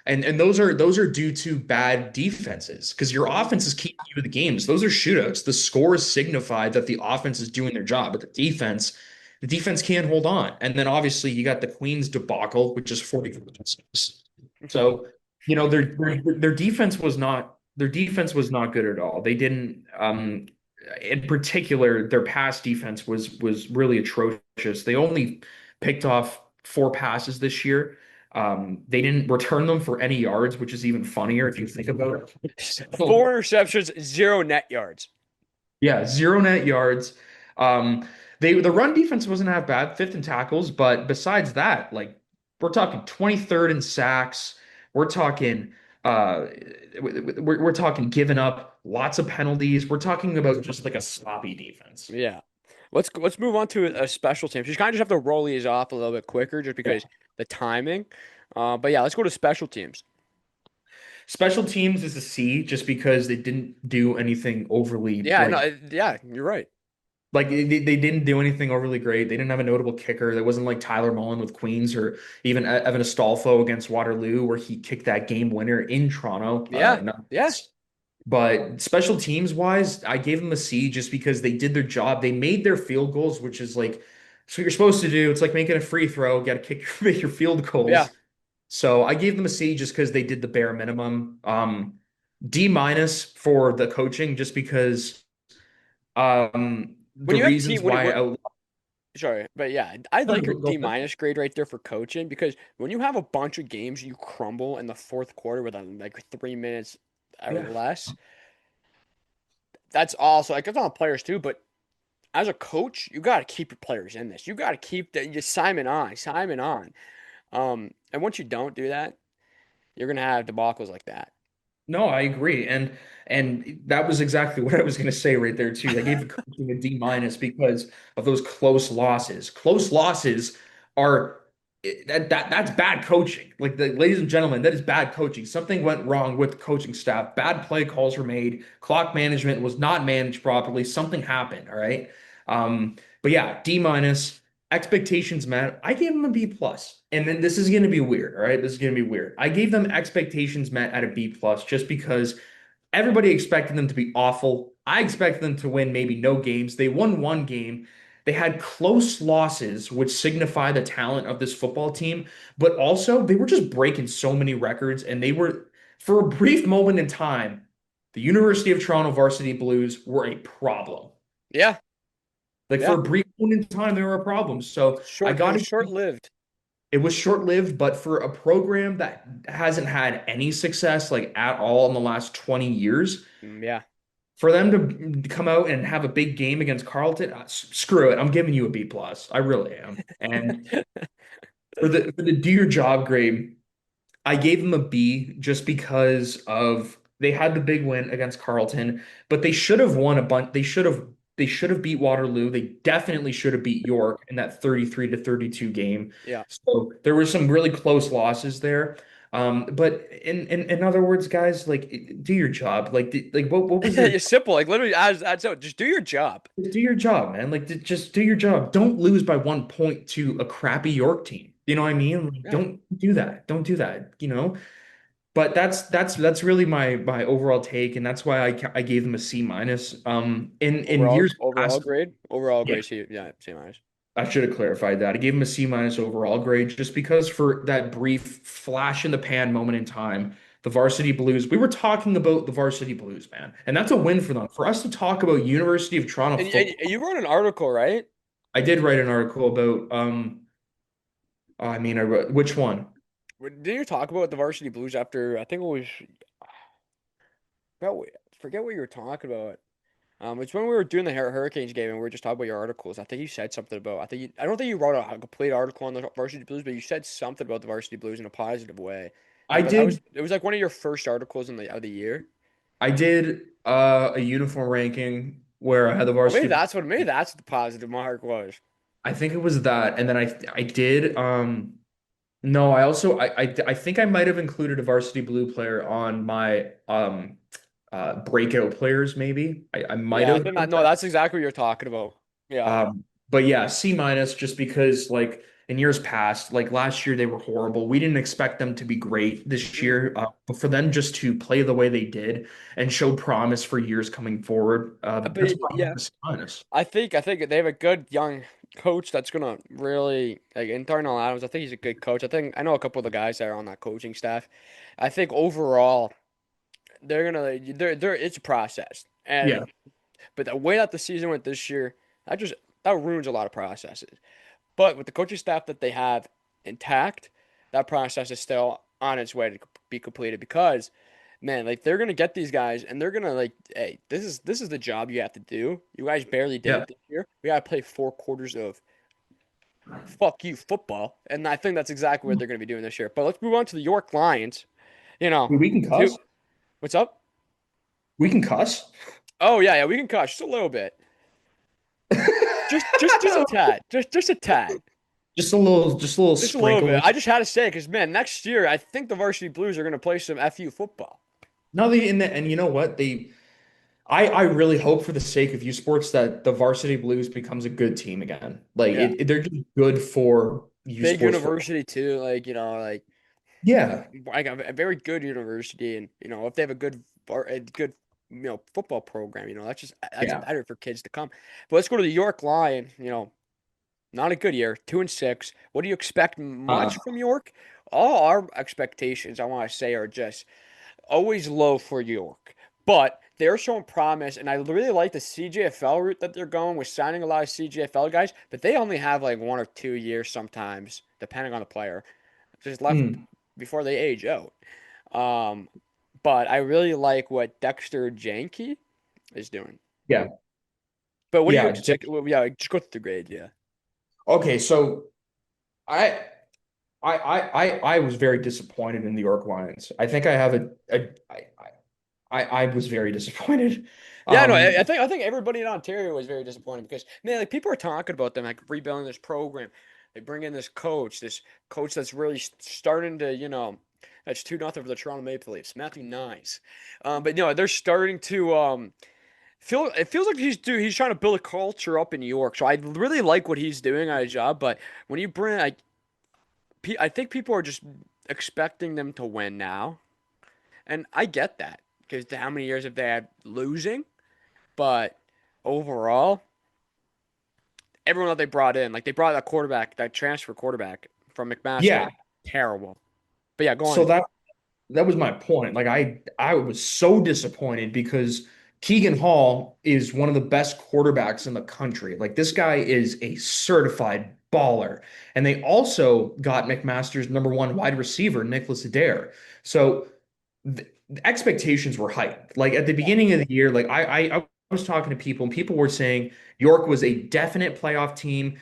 And those are due to bad defenses because your offense is keeping you in the games. Those are shootouts. The scores signify that the offense is doing their job, but the defense can't hold on. And then obviously you got the Queens debacle, which is 44 points. So, their defense was not their defense was not good at all. They didn't in particular their pass defense was really atrocious. They only picked off 4 passes this year. They didn't return them for any yards, which is even funnier if you think about it. So, 4 interceptions, 0 net yards. yeah, 0 net yards. Um, the run defense wasn't half bad, fifth in tackles, but besides that, like we're talking 23rd in sacks. We're talking uh we're talking giving up lots of penalties. We're talking about just like a sloppy defense. Yeah. Let's move on to a special teams. You kind of just have to roll these off a little bit quicker just Yeah. because the timing. But yeah, let's go to special teams. Special teams is a C just because they didn't do anything overly Yeah, no, yeah, you're right. like they didn't do anything overly great. They didn't have a notable kicker. There wasn't like Tyler Mullen with Queens or even Evan Astolfo against Waterloo where he kicked that game winner in Toronto. Yeah, No. yeah, But special teams wise, I gave them a C just because they did their job. They made their field goals, which is like it's what you're supposed to do. It's like making a free throw. Got to kick make your field yeah. goals. So I gave them a C just because they did the bare minimum. D minus for the coaching, just because When the you have reasons team, when why it, I sorry, but yeah, I like your go D minus grade right there for coaching because when you have a bunch of games you crumble in the fourth quarter with like 3 minutes or yeah. less, that's also like it's on the players too. But as a coach, you got to keep your players in this. You got to keep the just Simon on, Simon on. And once you don't do that, you're gonna have debacles like that. No, I agree. And that was exactly what I was going to say right there too. I gave the coaching a D minus because of those close losses. Close losses are that's bad coaching. Like ladies and gentlemen, that is bad coaching. Something went wrong with the coaching staff. Bad play calls were made. Clock management was not managed properly. Something happened, all right? But yeah, D minus. Expectations met. I gave them a B plus. And then this is going to be weird. All right. This is going to be weird. I gave them expectations met at a B plus just because everybody expected them to be awful. I expected them to win maybe no games. They won one game. They had close losses, which signify the talent of this football team, but also they were just breaking so many records. And they were, for a brief moment in time, the University of Toronto Varsity Blues were a problem. Yeah, Like for yeah. a brief moment in time, they were a problem. So I Short. It got was to short lived. it was short-lived, but for a program that hasn't had any success like at all in the last 20 years, Yeah. for them to come out and have a big game against Carleton, screw it. I'm giving you a B plus. I really am. And for the do your job grade, I gave them a B just because of they had the big win against Carleton, but they should have won a bunch. They should have beat Waterloo. They definitely should have beat York in that 33 to 32 game. Yeah. So there were some really close losses there. But in other words, guys, like do your job. Like what was their You're simple. Like literally, as out. Just do your job. do your job, man. Like just do your job. Don't lose by 1 point to a crappy York team. You know what I mean? Like, Yeah. don't do that. Don't do that. You know. But that's really my overall take, and that's why I gave them a C minus. In Overall, years overall past, grade. Overall yeah, grade. C. Yeah. C minus. I should have clarified that. I gave them a C minus overall grade just because for that brief flash in the pan moment in time, the Varsity Blues. We were talking about the Varsity Blues, man, and that's a win for them. For us to talk about University of Toronto And football, you wrote an article, right? I did write an article about. I mean, I wrote which one? Didn't you talk about the Varsity Blues after? I think it was. Forget what you were talking about. It's when we were doing the Hurricanes game and we were just talking about your articles. I think you said something about. I don't think you wrote a complete article on the Varsity Blues, but you said something about the Varsity Blues in a positive way. I But that was did. it was like one of your first articles in the of the year. I did a uniform ranking where I had the Oh, maybe varsity. that's what the positive mark was. I think it was that, and then I did no, I also I think I might have included a varsity blue player on my breakout players maybe. I might Yeah, I have think done that no, that. that's exactly what you're talking about. Yeah. But yeah, C minus just because like in years past, like last year they were horrible. We didn't expect them to be great this Mm. year, but for them just to play the way they did and show promise for years coming forward, that's why I'm Yeah, a C minus. I think they have a good young coach that's gonna really like in Darnell Adams. I think he's a good coach. I know a couple of the guys that are on that coaching staff. I think overall they're gonna they're it's a process. Yeah. And but the way that the season went this year, that just that ruins a lot of processes. But with the coaching staff that they have intact, that process is still on its way to be completed because, man, like they're gonna get these guys and they're gonna like, hey, this is the job you have to do. You guys barely did Yeah. it this year. We gotta play 4 quarters of fuck you football, and I think that's exactly what they're gonna be doing this year. But let's move on to the York Lions. You know, We can two. cuss. What's up? We can cuss. Oh yeah, we can cut just a little bit, just a tad, just a tad. Just a little Just a little bit. sprinkling. I just had to say because man, next year I think the Varsity Blues are going to play some FU football. No, they in the and you know what? I really hope for the sake of U Sports that the Varsity Blues becomes a good team again. Like Yeah, they're just good for U big Sports football. university too. Like Yeah. like a very good university, and if they have a good football program, that's Yeah. better for kids to come. But let's go to the York Lion. Not a good year, 2-6. What do you expect Uh, much from York? All our expectations, I want to say, are just always low for York, but they're showing promise, and I really like the CJFL route that they're going with signing a lot of CJFL guys, but they only have like 1 or 2 years sometimes, depending on the player, just left mm, before they age out. Um, but I really like what Dexter Janke is doing. yeah. But what do you Yeah. expect? Well, yeah, just go through the grade, yeah. Okay, so I I was very disappointed in the York Lions. I think I have I was very disappointed. Yeah, no, I Um, think I think everybody in Ontario was very disappointed because man, like people are talking about them like rebuilding this program. They bring in this coach that's really starting to, that's 2-0 for the Toronto Maple Leafs, Matthew Nice. But they're starting to feel it feels like he's trying to build a culture up in New York. So I really like what he's doing on his job. But when you bring, I think people are just expecting them to win now, and I get that because how many years have they had losing? But overall, everyone that they brought in, like they brought that quarterback, that transfer quarterback from McMaster, yeah. terrible. But yeah, go So on. that was my point. Like I was so disappointed because Keegan Hall is one of the best quarterbacks in the country. Like this guy is a certified baller. And they also got McMaster's number one wide receiver, Nicholas Adair. So the expectations were hyped. Like at the beginning of the year, like I was talking to people and people were saying York was a definite playoff team.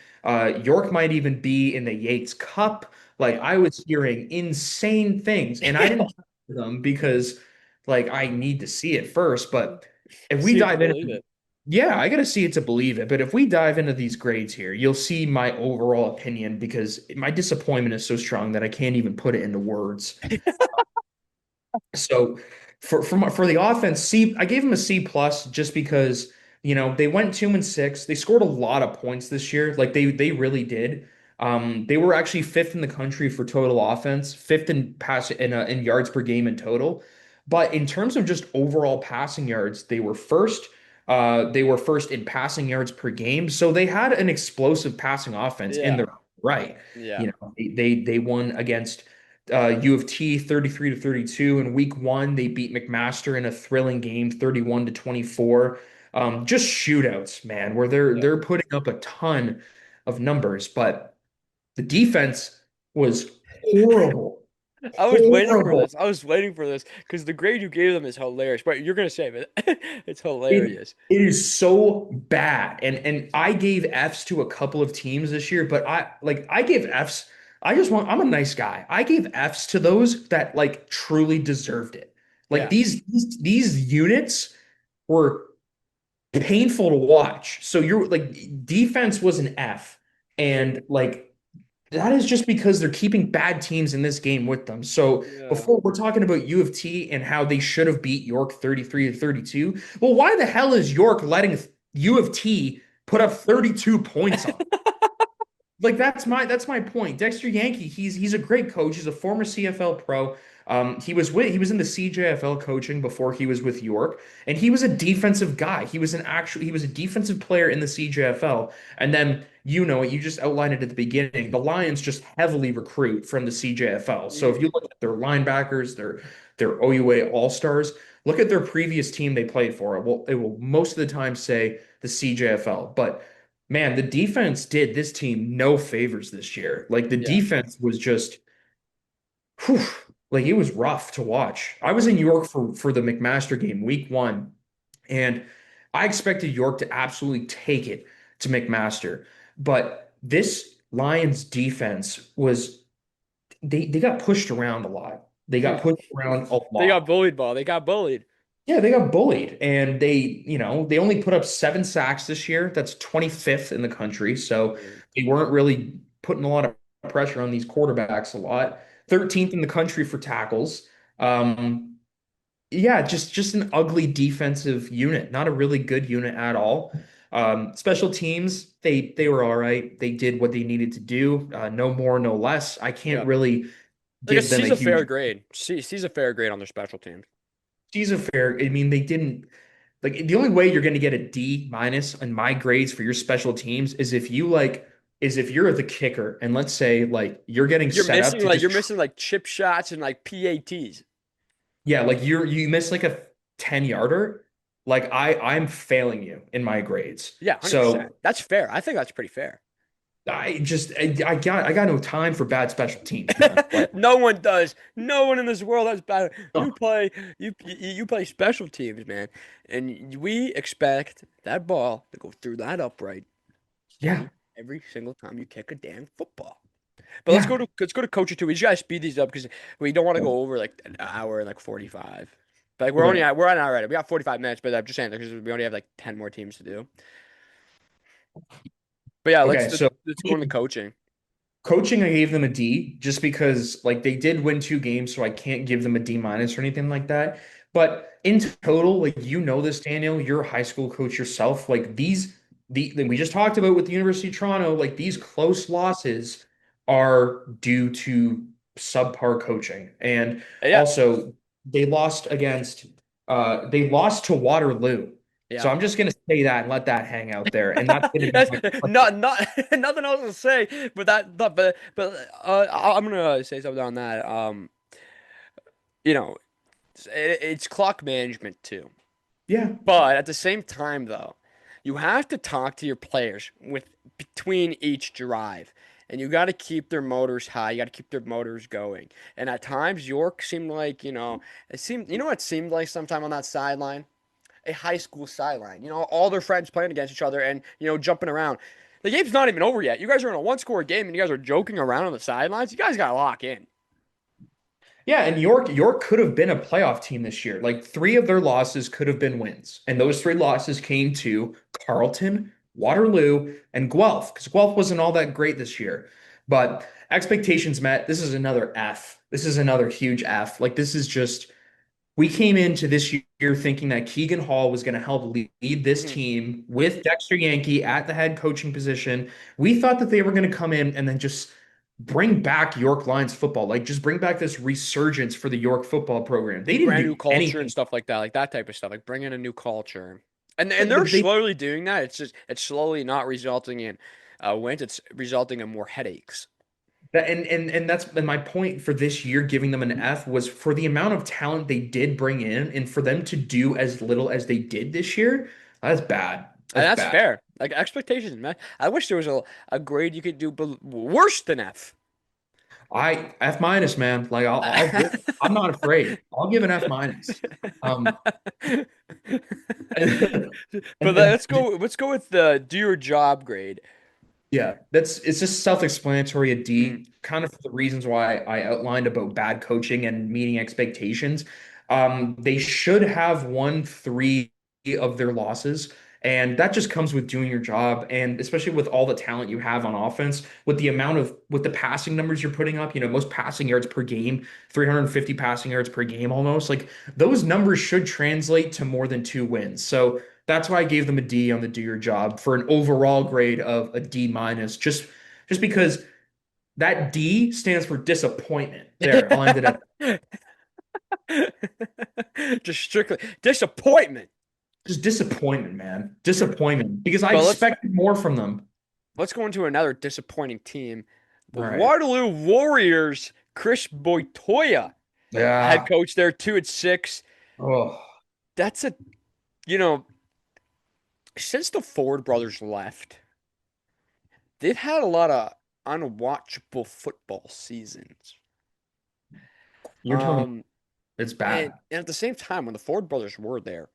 York might even be in the Yates Cup. Like Yeah. I was hearing insane things, and I didn't talk to them because like I need to see it first. But if we See it to dive in, believe it. yeah, I gotta see it to believe it. But if we dive into these grades here, you'll see my overall opinion because my disappointment is so strong that I can't even put it into words. So for the offense, I gave them a C plus just because they went 2-6. They scored a lot of points this year, like they really did. They were actually fifth in the country for total offense, fifth in in yards per game in total. But in terms of just overall passing yards, they were first. They were first in passing yards per game, so they had an explosive passing offense in Yeah. their right. Yeah. They won against U of T 33-32 in week one. They beat McMaster in a thrilling game, 31-24. Just shootouts, man, where Yeah. they're putting up a ton of numbers, but the defense was horrible. I was waiting for Horrible. this. I was waiting for this because the grade you gave them is hilarious. But you're gonna say it. It's It hilarious. it is so bad. And I gave Fs to a couple of teams this year, but I gave Fs. I'm a nice guy. I gave Fs to those that like truly deserved it. Like Yeah. these units were painful to watch. So you're like defense was an F. And like that is just because they're keeping bad teams in this game with them. So Yeah. before we're talking about U of T and how they should have beat York 33-32, well, why the hell is York letting U of T put up 32 points on them? Like that's my point. Dexter Yankee, he's a great coach. He's a former CFL pro. He was in the CJFL coaching before he was with York, and he was a defensive guy. He was a defensive player in the CJFL. And then you just outlined it at the beginning. The Lions just heavily recruit from the CJFL. So if Mhm. you look at their linebackers, their OUA All-Stars, Look at their previous team they played for. It will most of the time say the CJFL, but man, the defense did this team no favors this year. Like the Yeah. defense was just, whew, like it was rough to watch. I was in York for the McMaster game, week one, and I expected York to absolutely take it to McMaster, but this Lions defense was they got pushed around a lot. They got pushed around a They got lot. bullied, ball. They got bullied. Yeah, they got bullied and they only put up 7 sacks this year. That's 25th in the country. So Mm. they weren't really putting a lot of pressure on these quarterbacks a lot. 13th in the country for tackles. Um, yeah, just an ugly defensive unit, not a really good unit at all. Special teams, they were all right. They did what they needed to do, no more, no less. I can't Yeah. really Like a give them a C's a fair huge grade. C's a fair grade on their special teams. season fair. I mean, they didn't like the only way you're going to get a D minus on my grades for your special teams is if you're the kicker and let's say like you're getting You're set up missing to like just you're missing like chip shots and like PATs. yeah, like you miss like a 10 yarder, like I'm failing you in my grades. Yeah, 100%. So That's fair. I think that's pretty fair. I got no time for bad special teams, man. Like No one does. No one in this world has better. oh, You play special teams, man, and we expect that ball to go through that upright yeah, every single time you kick a damn football. But yeah. let's go to coaching too. We just gotta speed these up because we don't want to go over like an hour and like 45. But like Right. we're at an hour already. We got 45 minutes, but I'm just saying because we only have like 10 more teams to do. But yeah, Okay, so let's go into coaching. coaching, I gave them a D just because like they did win 2 games, so I can't give them a D minus or anything like that. But in total, like this, Daniel, you're a high school coach yourself. Like we just talked about with the University of Toronto, like these close losses are due to subpar coaching. And Yeah, also they lost to Waterloo. So yeah. I'm just gonna say that and let that hang out there. And that's gonna be That's my not nothing else to say, but I'm gonna say something on that. You know, it's clock management too. yeah. But at the same time, though, you have to talk to your players with between each drive, and you got to keep their motors high. You got to keep their motors going. And at times, York seemed like it seemed what it seemed like sometime on that sideline, a high school sideline. All their friends playing against each other and jumping around. The game's not even over yet. You guys are in a one-score game, and you guys are joking around on the sidelines. You guys got to lock in. Yeah, and York could have been a playoff team this year. Like 3 of their losses could have been wins. And those 3 losses came to Carleton, Waterloo, and Guelph, because Guelph wasn't all that great this year. But expectations met. This is another F. This is another huge F. Like this is just we came into this year thinking that Keegan Hall was going to help lead this Mhm. team with Dexter Yankee at the head coaching position. We thought that they were going to come in and then just bring back York Lions football, like just bring back this resurgence for the York football program. They didn't Brand new do culture and anything. stuff like that type of stuff, like bring in a new culture. And they're Like they slowly doing that. It's slowly not resulting in wins. It's resulting in more headaches. that and that's and my point for this year giving them an F was for the amount of talent they did bring in and for them to do as little as they did this year. That's bad. And That's that's bad. fair. Like expectations, man. I wish there was a grade you could do worse than F. I F minus, man. Like I'll give. I'm not afraid. I'll give an F minus. Um, and, But and let's go with the do your job grade. yeah, it's just self-explanatory. A Mm. D, kind of for the reasons why I outlined about bad coaching and meeting expectations. They should have won 3 of their losses, and that just comes with doing your job, and especially with all the talent you have on offense, with the passing numbers you're putting up. Most passing yards per game, 350 passing yards per game, almost like those numbers should translate to more than 2 wins. So. That's why I gave them a D on the do your job for an overall grade of a D minus, just because that D stands for disappointment. There, I'll end it at Just strictly disappointment. just disappointment, man. Disappointment. Because I But expected more from them. let's go into another disappointing team. The All right. Waterloo Warriors, Chris Boytoya, head Yeah. coach there, 2-6. Oh. that's a you know since the Ford brothers left, they've had a lot of unwatchable football seasons. You're telling me Um, it's and bad. at the same time, when the Ford brothers were there,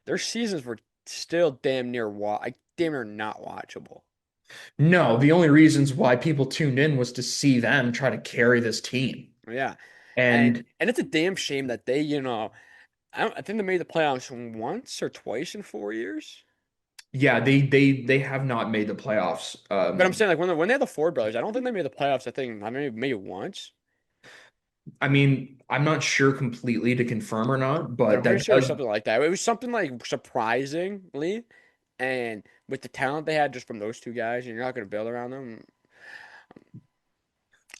their seasons were still damn near not watchable. No, the only reasons why people tuned in was to see them try to carry this team. Yeah, And and it's a damn shame that I think they made the playoffs once or twice in 4 years. yeah, they have not made the playoffs. But I'm saying like when they had the Ford brothers, I don't think they made the playoffs. I mean maybe once, I mean, I'm not sure completely to confirm or not, but but I'm pretty that sure it was does, something like that. It was something like surprisingly, and with the talent they had just from those two guys, and you're not going to build around them.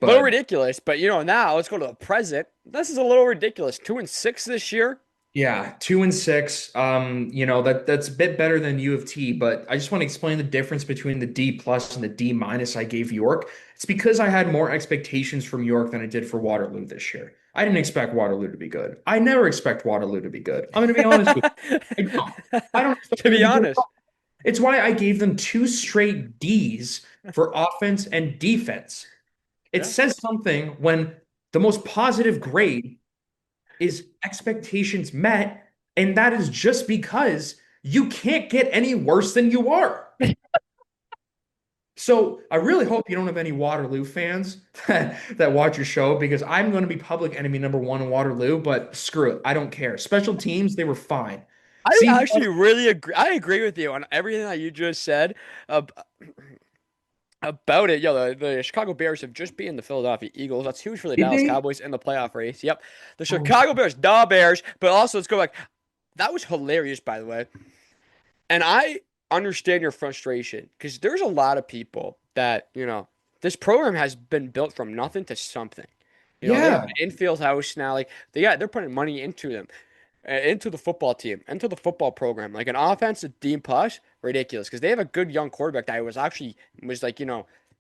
A little but ridiculous, but now let's go to the present. This is a little ridiculous. 2-6 this year. yeah, 2-6. That's a bit better than U of T, but I just want to explain the difference between the D plus and the D minus I gave York. It's because I had more expectations from York than I did for Waterloo this year. I didn't expect Waterloo to be good. I never expect Waterloo to be good. I'm going to be honest with you. I don't. I don't expect To them to be be good at honest, all. It's why I gave them two straight D's for offense and defense. It yeah. says something when the most positive grade is expectations met, and that is just because you can't get any worse than you are. So I really hope you don't have any Waterloo fans that watch your show because I'm going to be public enemy number one in Waterloo, but screw it. I don't care. Special teams, they were fine. I C plus, actually really agree. I agree with you on everything that you just said ab- about it. The Chicago Bears have just beaten the Philadelphia Eagles. That's huge for the did Dallas they? Cowboys in the playoff race. Yep, the Oh, Chicago Bears, the Bears. But also, let's go back. That was hilarious, by the way. And I understand your frustration because there's a lot of people that, this program has been built from nothing to something. They have yeah. an infield house now. Like they're putting money into them, into the football team, into the football program. Like an offensive D plus, ridiculous because they have a good young quarterback that was like,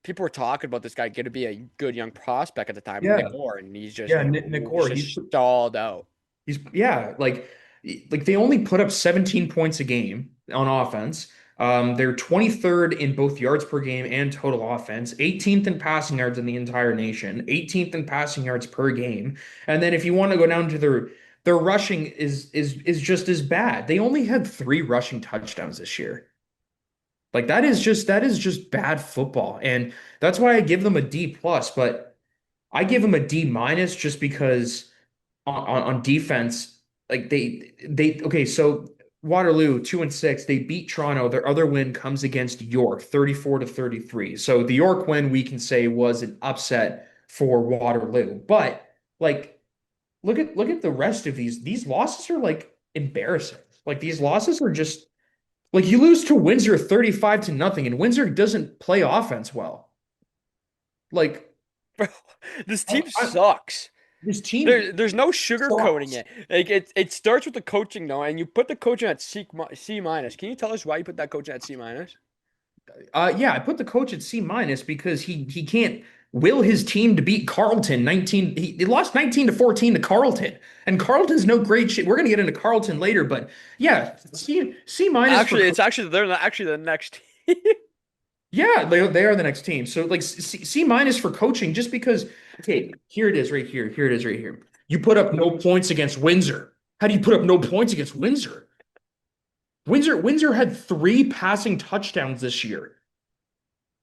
people were talking about this guy going to be a good young prospect at the time, Yeah. Nick Orr, and he's just, Yeah, Nick he's Gore, just stalled out. he's yeah, like they only put up 17 points a game on offense. They're 23rd in both yards per game and total offense, 18th in passing yards in the entire nation, 18th in passing yards per game. And then if you want to go down to their rushing is just as bad. They only had three rushing touchdowns this year. Like that is just bad football. And that's why I give them a D plus, but I give them a D minus just because on defense, like they okay, so Waterloo 2-6, they beat Toronto. Their other win comes against York, 34-33. So the York win we can say was an upset for Waterloo. But like look at the rest of these losses are like embarrassing. Like these losses are just like you lose to Windsor 35-0, and Windsor doesn't play offense well. Like Bro, this I, team I, sucks. this team There's no sugarcoating sucks. it. Like it starts with the coaching though, and you put the coaching at C minus. Can you tell us why you put that coaching at C minus? Yeah, I put the coach at C minus because he can't will his team to beat Carleton 19. He lost 19-14 to Carleton, and Carleton's no great shit. We're gonna get into Carleton later, but yeah, C minus for Actually, it's actually they're actually the next team. yeah, they are the next team. So like C minus for coaching, just because. Okay, here it is right here. Here it is right here. You put up no points against Windsor. How do you put up no points against Windsor? Windsor had three passing touchdowns this year,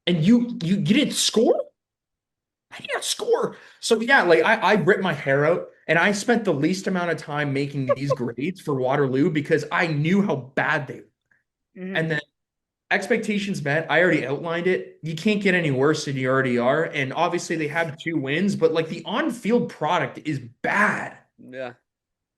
and you didn't score. I didn't score. So yeah, like I ripped my hair out and I spent the least amount of time making these grades for Waterloo because I knew how bad they were. Mhm. And then expectations met. I already outlined it. You can't get any worse than you already are. And obviously they have two wins, but like the on-field product is bad. Yeah.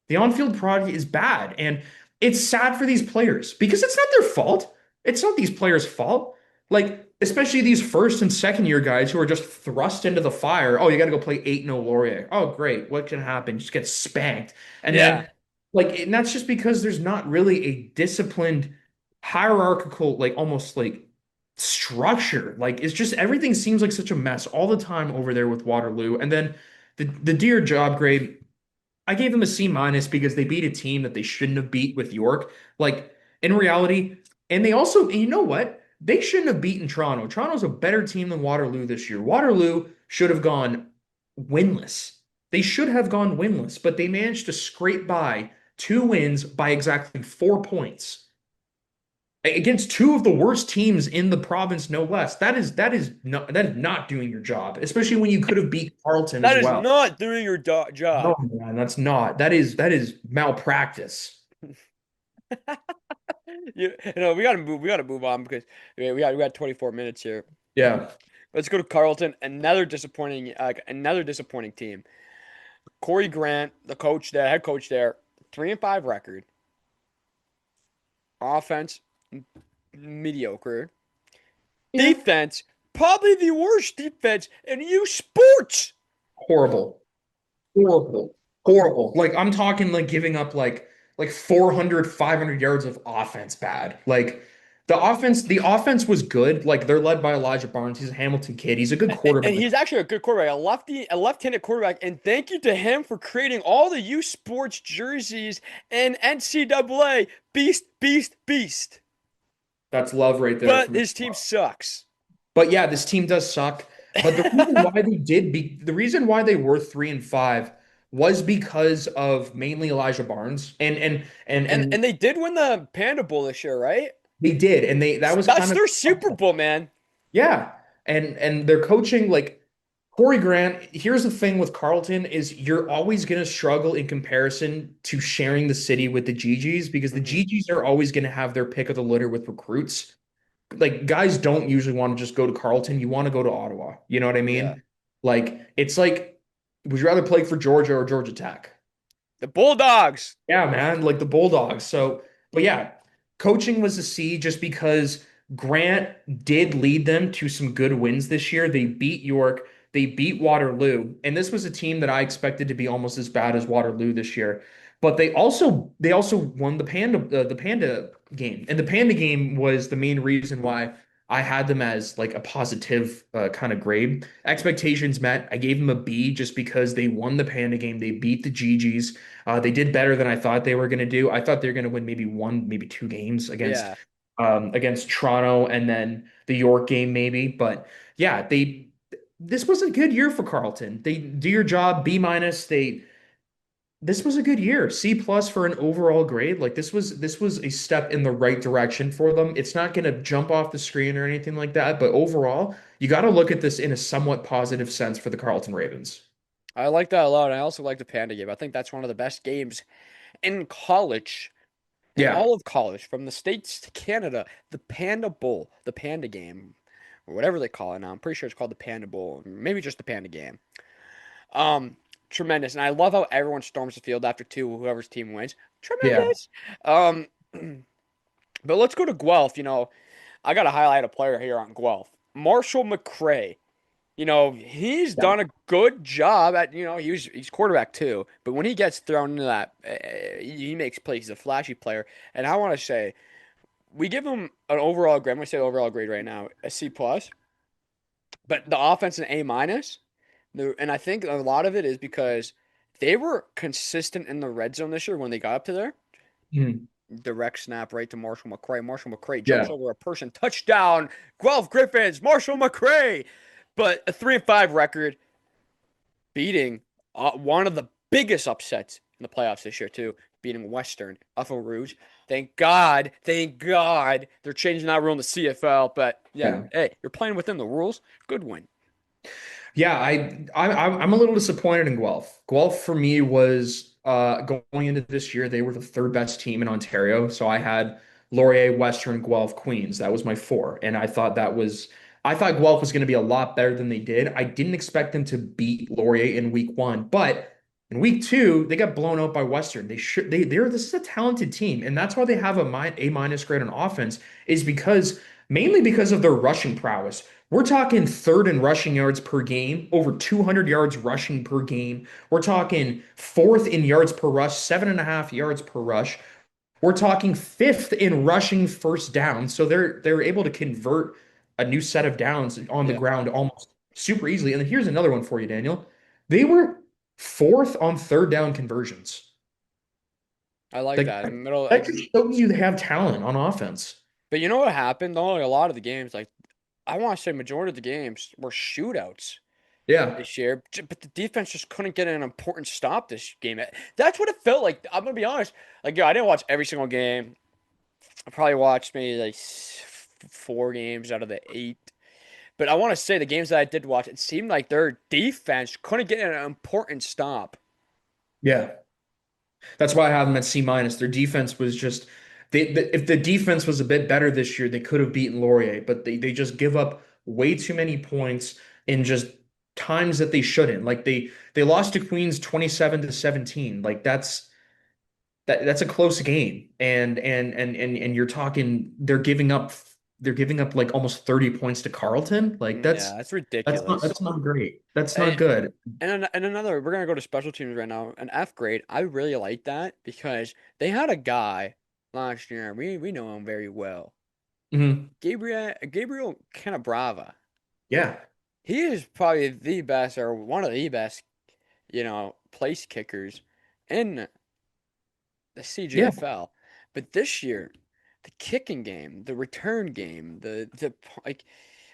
The on-field product is bad. And it's sad for these players because it's not their fault. It's not these players' fault. Like, especially these first and second year guys who are just thrust into the fire. Oh, you got to go play 8-0 Laurier. Oh, great. What can happen? Just get spanked. And Yeah. then, like, and that's just because there's not really a disciplined, hierarchical, like almost like structure. Like, it's just everything seems like such a mess all the time over there with Waterloo. And then the dear job grade. I gave them a C minus because they beat a team that they shouldn't have beat with York. Like in reality, and they also, and you know what? They shouldn't have beaten Toronto. Toronto's a better team than Waterloo this year. Waterloo should have gone winless. They should have gone winless, but they managed to scrape by 2 wins by exactly 4 points against two of the worst teams in the province, no less. That is not doing your job, especially when you could have beat Carleton That as is well. not doing your No, job. man, that's not. That is malpractice. We gotta move on because we got 24 minutes here. Yeah. Let's go to Carleton. Another disappointing team. Corey Grant, the coach there, head coach there, 3-5 record. Offense mediocre. Yeah. Defense probably the worst defense in U Sports. Horrible. Horrible. Horrible. Like I'm talking like giving up like 400, 500 yards of offense bad. Like the offense was good. Like they're led by Elijah Barnes. He's a Hamilton kid. He's a good And quarterback. he's actually a good quarterback, a left-handed quarterback. And thank you to him for creating all the U Sports jerseys and NCAA. Beast, beast, beast. That's love right there But from. his team sucks. But yeah, this team does suck. But the reason why they were 3-5 was because of mainly Elijah Barnes. And And they did win the Panda Bowl this year, right? they did. And they that was That's kind of their Super Bowl, man. yeah. And their coaching, like Corey Grant, here's the thing with Carleton is you're always gonna struggle in comparison to sharing the city with the GGs because the Hmm. GGs are always gonna have their pick of the litter with recruits. Like guys don't usually want to just go to Carleton. You want to go to Ottawa. You know what I Yeah. mean? Like it's like, would you rather play for Georgia or Georgia Tech? The Bulldogs. Yeah, man, like the Bulldogs. So, but yeah, coaching was a C just because Grant did lead them to some good wins this year. They beat York, they beat Waterloo, and this was a team that I expected to be almost as bad as Waterloo this year. But they also won the Panda game, and the Panda game was the main reason why I had them as like a positive kind of grade. Expectations met. I gave them a B just because they won the Panda game. They beat the GGs. They did better than I thought they were going to do. I thought they were going to win maybe one, maybe 2 games Yeah. against Toronto and then the York game maybe. But yeah, they this was a good year for Carleton. They do your job, B minus. They This was a good year, C plus for an overall grade. Like this was a step in the right direction for them. It's not going to jump off the screen or anything like that, but overall, you got to look at this in a somewhat positive sense for the Carleton Ravens. I like that a lot. I also like the Panda game. I think that's one of the best games in college, in Yeah, all of college, from the States to Canada. The Panda Bowl, the Panda game, or whatever they call it now. I'm pretty sure it's called the Panda Bowl, maybe just the Panda game. Um, Tremendous. And I love how everyone storms the field after two, whoever's team wins. yeah, Tremendous. Um, but let's go to Guelph. I got to highlight a player here on Guelph. Marshall McCray. He's yeah, done a good job at, he's quarterback too, but when he gets thrown into that, he makes plays. He's a flashy player. And I want to say, we give him an overall grade. I'm going to say overall grade right now, a C plus, but the offense an A minus. And I think a lot of it is because they were consistent in the red zone this year when they got up to there. mhm, Direct snap right to Marshall McCray. Marshall McCray jumps yeah, over a person. Touchdown. Guelph Griffins. Marshall McCray. But a 3-5 record, beating one of the biggest upsets in the playoffs this year too, beating Western Upper Rouge. Thank God, they're changing that rule in the CFL. But yeah, yeah. hey, you're playing within the rules. Good win. Yeah, I'm a little disappointed in Guelph. Guelph for me was going into this year, they were the third best team in Ontario. So I had Laurier, Western, Guelph, Queens. That was my four. And I thought Guelph was going to be a lot better than they did. I didn't expect them to beat Laurier in week one, but in week two, they got blown out by Western. This is a talented team, and that's why they have A minus grade on offense, is because mainly because of their rushing prowess. We're talking third in rushing yards per game, over 200 yards rushing per game. We're talking fourth in yards per rush, 7.5 yards per rush. We're talking fifth in rushing first down. So they're able to convert a new set of downs on the Yeah. ground almost super easily. And then here's another one for you, Daniel. They were Fourth on third down conversions. I like Like that. In the middle, that like, just shows you they have talent on offense. but you know what happened though? Like, a lot of the games, like I want to say majority of the games were shootouts Yeah. this year, but the defense just couldn't get an important stop this game. That's what it felt like. I'm gonna be honest. Like, yeah, I didn't watch every single game. I probably watched maybe like 4 games out of the 8. But I want to say the games that I did watch, it seemed like their defense couldn't get an important stop. Yeah. That's why I have them at C minus. Their defense was just if the defense was a bit better this year, they could have beaten Laurier, but they just give up way too many points in just times that they shouldn't. Like they lost to Queens 27-17. Like that's a close game. And you're talking they're giving up like almost 30 points to Carleton. Like Yeah, that's ridiculous. that's not great. That's not And, good. and another, we're gonna go to special teams right now. An F grade. I really like that because they had a guy last year. We know him very well. Mhm. Gabriel Canabrava. Yeah. He is probably the best or one of the best, place kickers in the Yeah. CJFL. But this year, the kicking game, the return game, like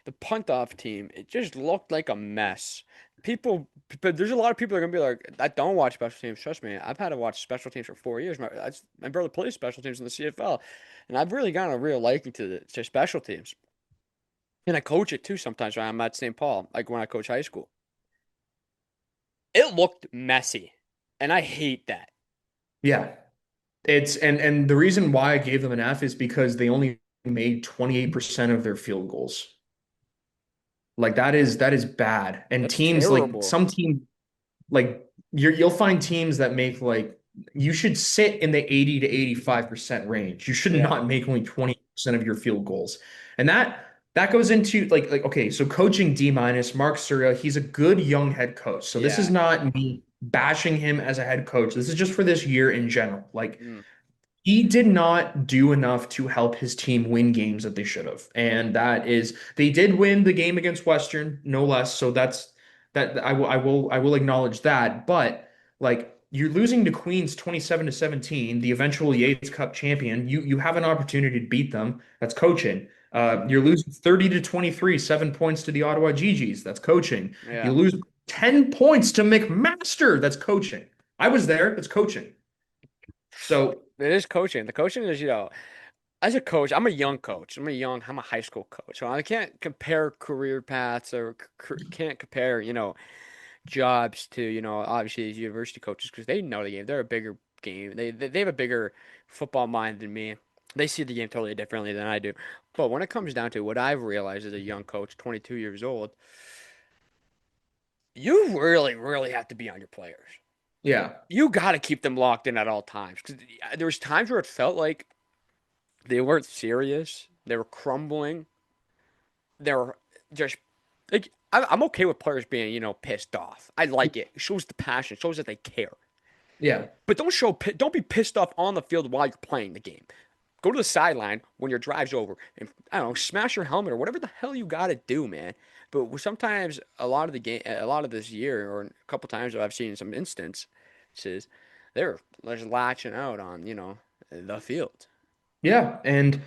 the punt off team, it just looked like a mess. People, but there's a lot of people that are gonna be like, I don't watch special teams. Trust me, I've had to watch special teams for 4 years. My brother plays special teams in the CFL, and I've really gotten a real liking to special teams. And I coach it too sometimes when I'm at St. Paul, like when I coach high school. It looked messy, and I hate that. Yeah. It's and the reason why I gave them an F is because they only made 28% of their field goals. Like that is bad. And That's teams like terrible. some team like you'll find teams that make like you should sit in the 80 to 85% range. You should Yeah, not make only 20% of your field goals. And that goes into like okay, so coaching D minus Mark Surya, he's a good young head coach. So this is yeah. not me bashing him as a head coach. This is just for this year in general. Like Mm, he did not do enough to help his team win games that they should have. And that is they did win the game against Western, no less. So that's that I will acknowledge that. But like you're losing to Queens 27-17, the eventual Yates Cup champion. You have an opportunity to beat them. That's coaching. mm, You're losing 30-23, 7 points to the Ottawa GGs. That's coaching. You yeah. lose 10 points to McMaster. That's coaching. I was there. That's coaching. So It is coaching. The coaching is, as a coach, I'm a young coach. I'm a high school coach. So I can't compare career paths or can't compare, jobs to, obviously these university coaches because they know the game. They're a bigger game. They have a bigger football mind than me. They see the game totally differently than I do. But when it comes down to what I've realized as a young coach, 22 years old, you really, really have to be on your players. yeah. You got to keep them locked in at all times. 'Cause there was times where it felt like they weren't serious. They were crumbling. They were just like I'm okay with players being, pissed off. I like it. It shows the passion. It shows that they care. Yeah. But don't be pissed off on the field while you're playing the game. Go to the sideline when your drive's over and I don't know, smash your helmet or whatever the hell you got to do, man. But sometimes a lot of this year, or a couple times that I've seen some instances, they're just latching out on, the field. Yeah. And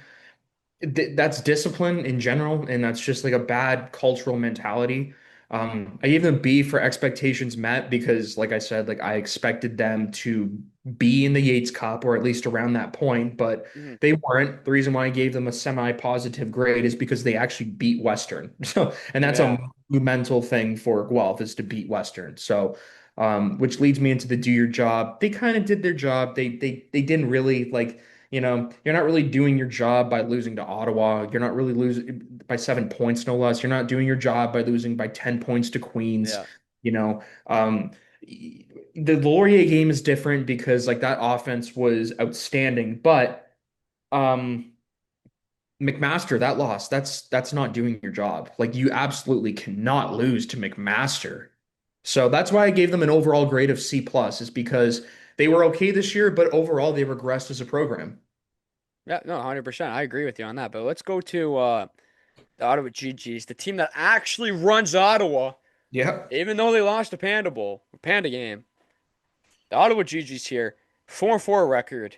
that's discipline in general, and that's just like a bad cultural mentality. I gave them B for expectations met because, like I said, like I expected them to be in the Yates Cup or at least around that point, but Mhm. they weren't. The reason why I gave them a semi-positive grade is because they actually beat Western. So, and that's a Yeah, monumental thing for Guelph is to beat Western. So, which leads me into the do your job. They kind of did their job. They didn't really like you're not really doing your job by losing to Ottawa. You're not really losing by 7 points, no less. You're not doing your job by losing by 10 points to Queens. yeah, You know, the Laurier game is different because like that offense was outstanding, but um, McMaster, that loss, that's not doing your job. Like you absolutely cannot lose to McMaster. So that's why I gave them an overall grade of C plus, is because they were okay this year, but overall they regressed as a program. yeah. No, 100%. I agree with you on that. But let's go to the Ottawa GGs, the team that actually runs Ottawa. Yeah. Even though they lost the Panda Bowl, Panda game, the Ottawa GG's here, 4-4 record,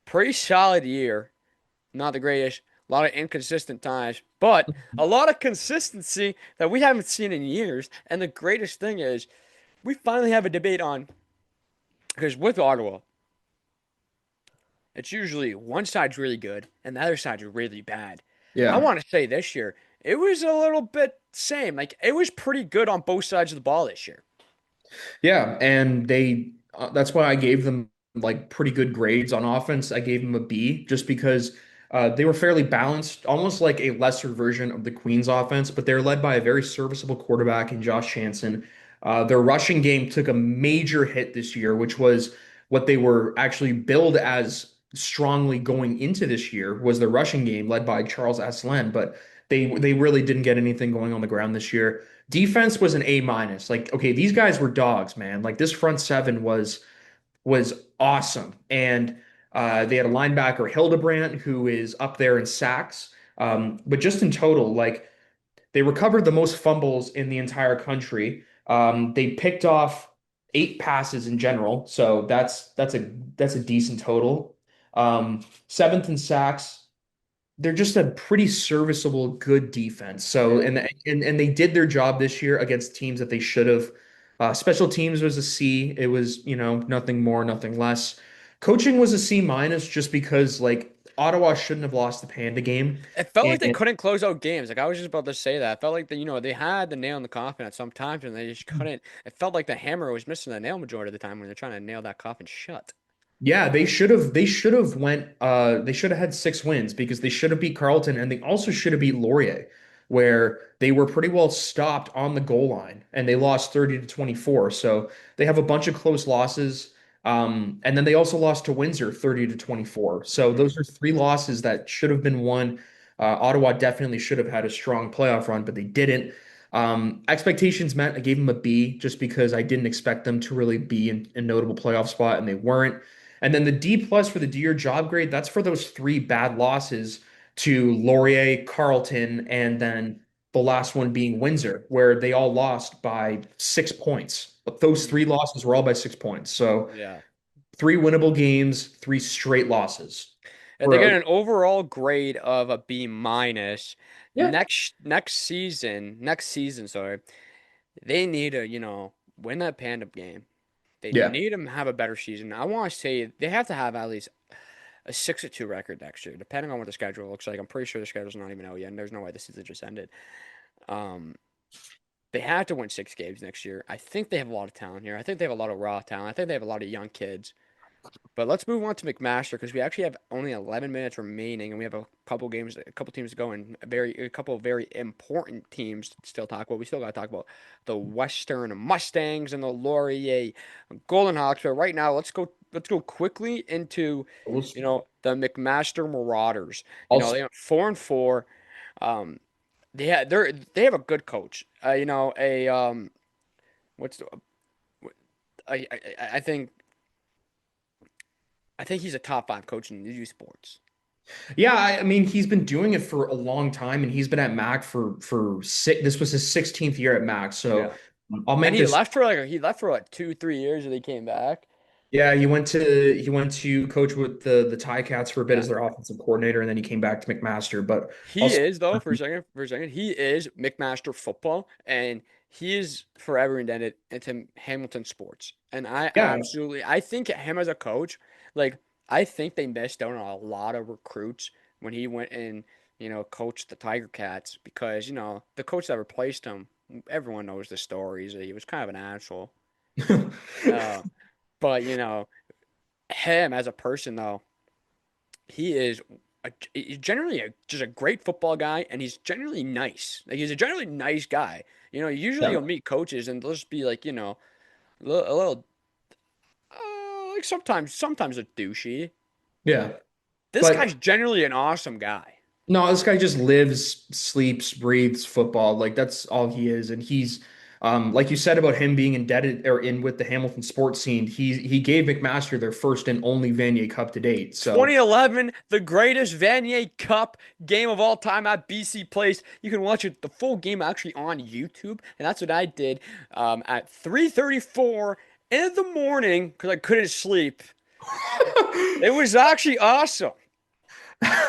pretty solid year. Not the greatest, a lot of inconsistent times, but a lot of consistency that we haven't seen in years. And the greatest thing is, we finally have a debate on because with Ottawa, it's usually one side's really good and the other side's really bad. I Yeah. want to say this year, it was a little bit same. Like it was pretty good on both sides of the ball this year. Yeah, and that's why I gave them like pretty good grades on offense. I gave them a B just because they were fairly balanced, almost like a lesser version of the Queens offense, but they're led by a very serviceable quarterback in Josh Chanson. Their rushing game took a major hit this year, which was what they were actually billed as strongly going into this year was the rushing game led by Charles Asselin, but they really didn't get anything going on the ground this year. Defense was an A minus. Like, okay, these guys were dogs, man. Like this front seven was awesome. And they had a linebacker, Hildebrandt, who is up there in sacks. But just in total, like they recovered the most fumbles in the entire country. They picked off 8 passes in general, so that's a decent total. Seventh in sacks, they're just a pretty serviceable, good defense. So, Yeah. and they did their job this year against teams that they should have. Special teams was a C. It was, nothing more, nothing less. Coaching was a C minus just because like Ottawa shouldn't have lost the Panda game. It felt like they And couldn't close out games. Like I was just about to say that. I felt like they had the nail in the coffin at some times and they just couldn't. It felt like the hammer was missing the nail majority of the time when they're trying to nail that coffin shut. yeah, they should have had 6 wins because they should have beat Carleton and they also should have beat Laurier, where they were pretty well stopped on the goal line and they lost 30 to 24. So they have a bunch of close losses. And then they also lost to Windsor 30 to 24. So Hmm. those are 3 losses that should have been won. Ottawa definitely should have had a strong playoff run, but they didn't. Expectations met. I gave them a B just because I didn't expect them to really be in a notable playoff spot, and they weren't. And then the D plus for the D year job grade, that's for those 3 bad losses to Laurier, Carleton, and then the last one being Windsor, where they all lost by 6 points. But those Hmm. 3 losses were all by 6 points. So Yeah. 3 winnable games, 3 straight losses. If they For get an overall grade of a B minus yeah, next season, sorry, they need to, win that Panda game. They yeah. need them to have a better season. I want to say they have to have at least a 6-2 record next year, depending on what the schedule looks like. I'm pretty sure the schedule's not even out yet, and there's no way the season just ended. Um, they have to win 6 games next year. I think they have a lot of talent here. I think they have a lot of raw talent. I think they have a lot of young kids. But let's move on to McMaster because we actually have only 11 minutes remaining, and we have a couple teams to go, and a couple of very important teams to still talk about. We still got to talk about the Western Mustangs and the Laurier Golden Hawks. But right now, let's go quickly into, the McMaster Marauders. I'll, They went 4-4. Um, they have a good coach. What's the, I think he's a top five coach in youth sports. yeah, I mean, he's been doing it for a long time, and he's been at Mac for six. This was his 16th year at Mac, so Yeah. I'll And make this. he left for like 2-3 years and he came back. Yeah, he went to coach with the Ticats for a bit Yeah. as their offensive coordinator, and then he came back to McMaster. But He also, is though, for a second, he is McMaster football and he is forever indebted into Hamilton sports. And yeah, I think him as a coach, like I think they missed out on a lot of recruits when he went and, coached the Tiger Cats because, the coach that replaced him, everyone knows the stories. He was kind of an asshole. Uh, but him as a person though, he is he's generally just a great football guy, and he's generally nice. Like he's a generally nice guy. Usually yeah, you'll meet coaches and they'll just be like, a little like sometimes a douchey. yeah. This guy's But generally an awesome guy. no, this guy just lives, sleeps, breathes football. Like that's all he is, and Like you said about him being indebted or in with the Hamilton sports scene, he gave McMaster their first and only Vanier Cup to date. So 2011, the greatest Vanier Cup game of all time at BC Place. You can watch it, the full game actually on YouTube, and that's what I did at 3:34 in the morning because I couldn't sleep. It was actually awesome.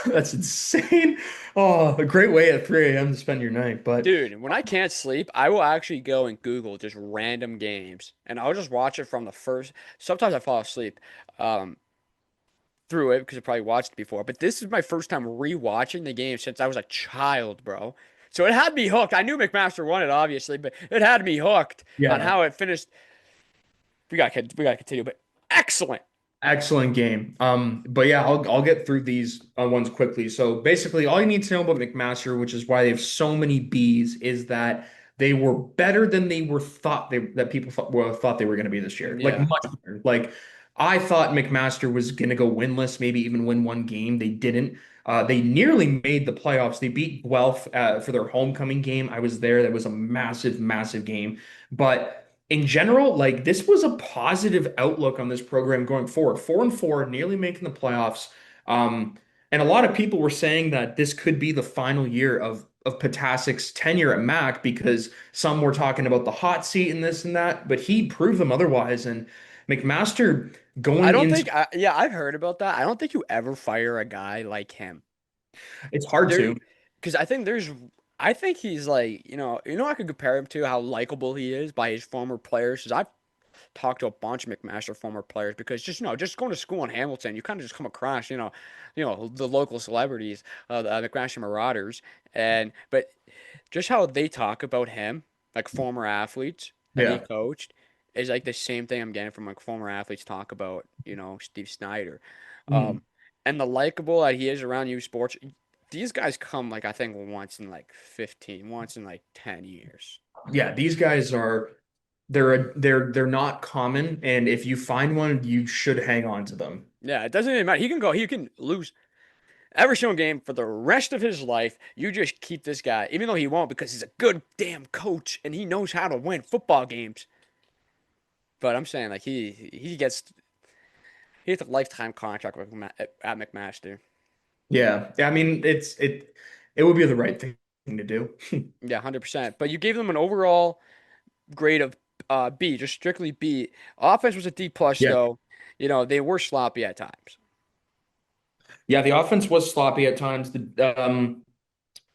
that's insane. Oh, a great way at 3 a.m. to spend your night. But Dude, when I can't sleep, I will actually go and Google just random games, and I'll just watch it from the first. Sometimes I fall asleep um, through it because I probably watched it before, but this is my first time rewatching the game since I was a child, bro. So it had me hooked. I knew McMaster won it, obviously, but it had me hooked on yeah, how it finished. We gotta continue, but excellent. excellent game. But yeah, I'll get through these ones quickly. So basically, all you need to know about McMaster, which is why they have so many Bs, is that they were better than they were thought they that people thought they were going to be this year. Like Yeah, much better. Like I thought McMaster was going to go winless, maybe even win one game. They didn't. They nearly made the playoffs. They beat Guelph for their homecoming game. I was there. That was a massive, massive game. But in general, like this was a positive outlook on this program going forward. 4-4, nearly making the playoffs. Um, and a lot of people were saying that this could be the final year of Patasik's tenure at Mac because some were talking about the hot seat and this and that, but he proved them otherwise. And McMaster I going don't into think. Yeah, I've heard about that. I don't think you ever fire a guy like him. it's hard There, to. because I think there's. I think he's like, I could compare him to how likable he is by his former players. Because I've talked to a bunch of McMaster former players because just going to school in Hamilton, you kind of just come across, the local celebrities, the McMaster Marauders, but just how they talk about him, like former athletes that he Yeah. coached, is like the same thing I'm getting from like former athletes talk about, Steve Snyder, Mhm. um, and the likable that he is around youth sports. These guys come like I think once in like 10 years. Yeah, these guys are they're not common, and if you find one, you should hang on to them. Yeah, it doesn't even matter. He can lose every single game for the rest of his life. You just keep this guy, even though he won't because he's a good damn coach and he knows how to win football games. But I'm saying like he gets a lifetime contract with at McMaster. Yeah. I mean, it would be the right thing to do. Yeah, 100%. But you gave them an overall grade of B, just strictly B. Offense was a D plus Yeah. though. They were sloppy at times. Yeah, the offense was sloppy at times.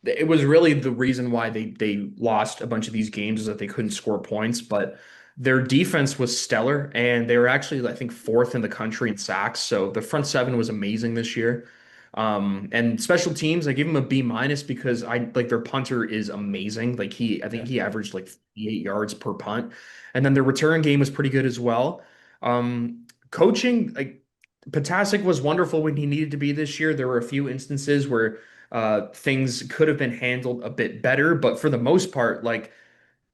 It was really the reason why they lost a bunch of these games is that they couldn't score points, but their defense was stellar and they were actually, I think, fourth in the country in sacks. So the front seven was amazing this year. And special teams, I give them a B minus because I like their punter is amazing. I think Yeah. he averaged like 58 yards per punt. And then their return game was pretty good as well. Coaching, like Potasic was wonderful when he needed to be this year. There were a few instances where things could have been handled a bit better, but for the most part, like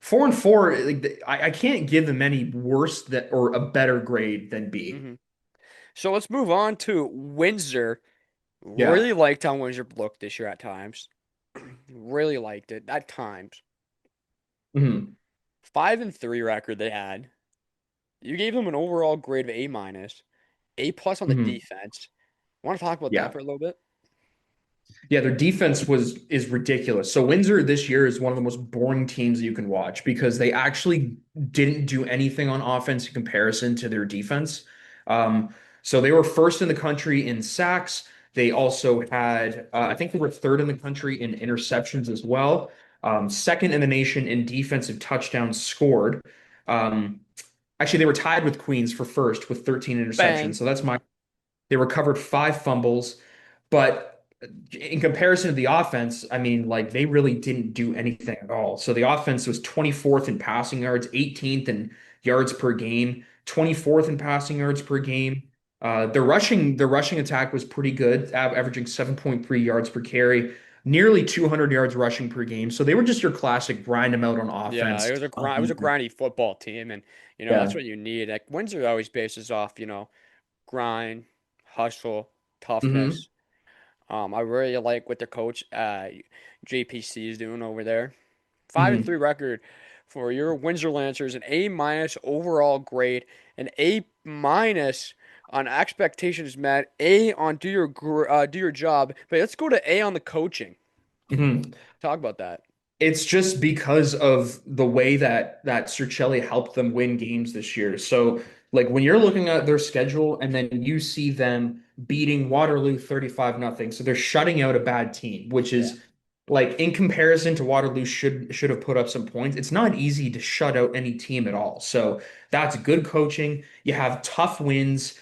4-4, like, I can't give them any worse that or a better grade than B. hmm So let's move on to Windsor. Yeah. Really liked how Windsor looked this year at times. Really liked it at times. Mhm. 5-3 record they had. You gave them an overall grade of A minus, A plus on the Mhm. defense. Want to talk about that Yeah. for a little bit? Yeah, their defense is ridiculous. So Windsor this year is one of the most boring teams you can watch because they actually didn't do anything on offense in comparison to their defense. Um, so they were first in the country in sacks. They also had, I think they were third in the country in interceptions as well. Second in the nation in defensive touchdowns scored. Um, Actually, they were tied with Queens for first with 13 interceptions. Bang. So that's my they recovered five fumbles, but in comparison to the offense, I mean, like they really didn't do anything at all. So the offense was 24th in passing yards, 18th in yards per game, 24th in passing yards per game. The rushing attack was pretty good, averaging 7.3 yards per carry, nearly 200 yards rushing per game. So they were just your classic grind them out on Yeah, offense. it was a grindy football team, and that's Yeah. what you need. Like Windsor always bases off, grind, hustle, Hmm. toughness. I really like what their coach JPC is doing over there. Five and Hmm. three record. for your Windsor Lancers, an A minus overall grade, an A minus on expectations met, A on do your job. But let's go to A on the coaching. Mhm. Talk about that. It's just because of the way that Cercelli helped them win games this year. So, like when you're looking at their schedule and then you see them beating Waterloo 35 nothing, so they're shutting out a bad team, which Yeah. is like in comparison to Waterloo should have put up some points. It's not easy to shut out any team at all. So that's good coaching. You have tough wins.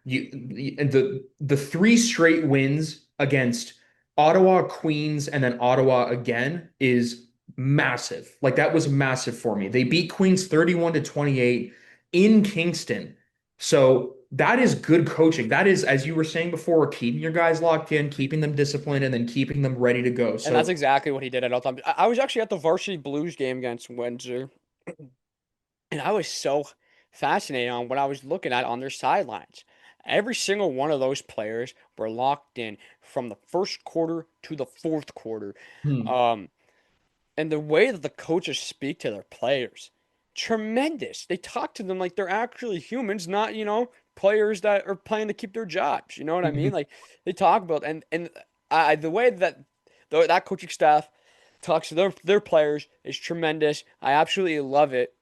The three straight wins against Ottawa, Queens, and then Ottawa again is massive. Like that was massive for me. They beat Queens 31 to 28 in Kingston. So that is good coaching. That is, as you were saying before, keeping your guys locked in, keeping them disciplined, and then keeping them ready to go. And that's So, exactly what he did at all times. I was actually at the Varsity Blues game against Windsor, and I was so fascinated on what I was looking at on their sidelines. Every single one of those players were locked in from the first quarter to the fourth quarter. hmm, Um, and the way that the coaches speak to their players, tremendous. They talk to them like they're actually humans, not, players that are playing to keep their jobs. You know what I mhm. mean? Like they talk about and the way that that coaching staff talks to their players is tremendous. I absolutely love it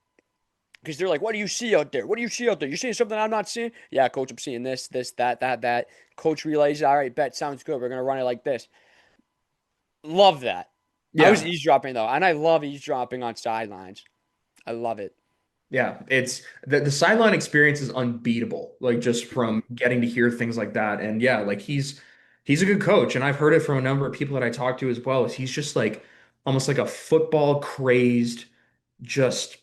because they're like, "What do you see out there? What do you see out there? You seeing something I'm not seeing?" Yeah, coach, I'm seeing this, this, that, that, that. Coach relays, all right, bet sounds good. We're gonna run it like this. Love that. I was Yeah. eavesdropping though, and I love eavesdropping on sidelines. I love it. Yeah, it's the sideline experience is unbeatable. Like just from getting to hear things like that, and yeah, like he's a good coach, and I've heard it from a number of people that I talk to as well. Is he's just like almost like a football crazed, just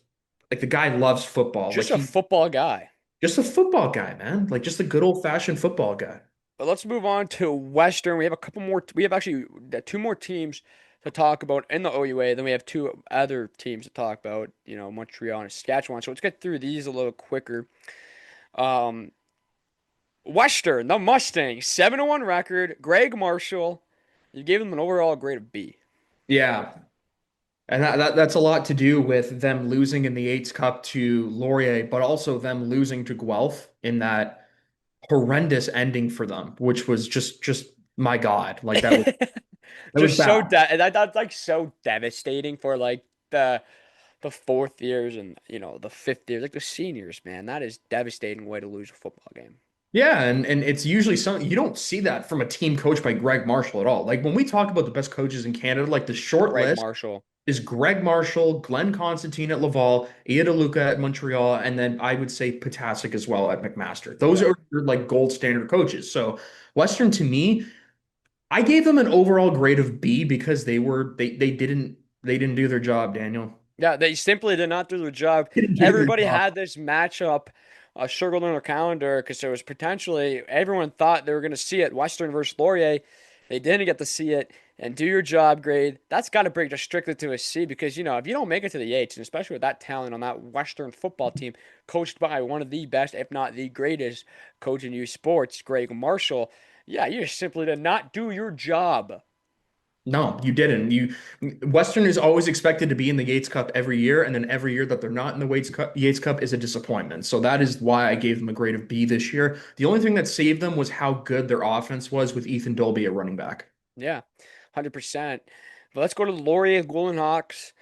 like the guy loves football. Like Just a he football guy. just a football guy, man. Like just a good old fashioned football guy. But let's move on to Western. We have a couple more. We have actually two more teams to talk about in the OUA. Then we have two other teams to talk about. Montreal and Saskatchewan. So let's get through these a little quicker. Um, Western, the Mustangs, 7-1 record. Greg Marshall, you gave them an overall grade of B. Yeah, and that's a lot to do with them losing in the Eights Cup to Laurier, but also them losing to Guelph in that horrendous ending for them, which was just my God, like that was Just so bad. that's like so devastating for like the fourth years and the fifth years, like the seniors, man. That is devastating way to lose a football game. Yeah, and it's usually something you don't see that from a team coached by Greg Marshall at all. Like when we talk about the best coaches in Canada, like the short Greg list Marshall. is Greg Marshall, Glenn Constantine at Laval, Ida Luca at Montreal, and then I would say Potasic as well at McMaster. Those Yeah. are your, like gold standard coaches. So Western to me, I gave them an overall grade of B because they didn't do their job, Daniel. Yeah, they simply did not do their job. They didn't do their Everybody job. had this matchup circled on their calendar because there was potentially everyone thought they were going to see it Western versus Laurier. They didn't get to see it and do your job grade. That's got to break just strictly to a C because if you don't make it to the eights, and especially with that talent on that Western football team, coached by one of the best, if not the greatest coach in youth sports, Greg Marshall. Yeah, you just simply did not do your job. No, you didn't. Western is always expected to be in the Yates Cup every year, and then every year that they're not in the Yates Cup is a disappointment. So that is why I gave them a grade of B this year. The only thing that saved them was how good their offense was with Ethan Dolby at running back. Yeah, 100%. But let's go to the Laurier Golden Hawks.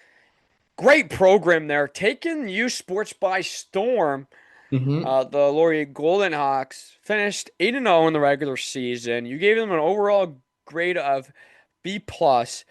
Great program there, taking U Sports by storm. Hmm. The Laurier Golden Hawks finished 8-0 in the regular season. You gave them an overall grade of B plus.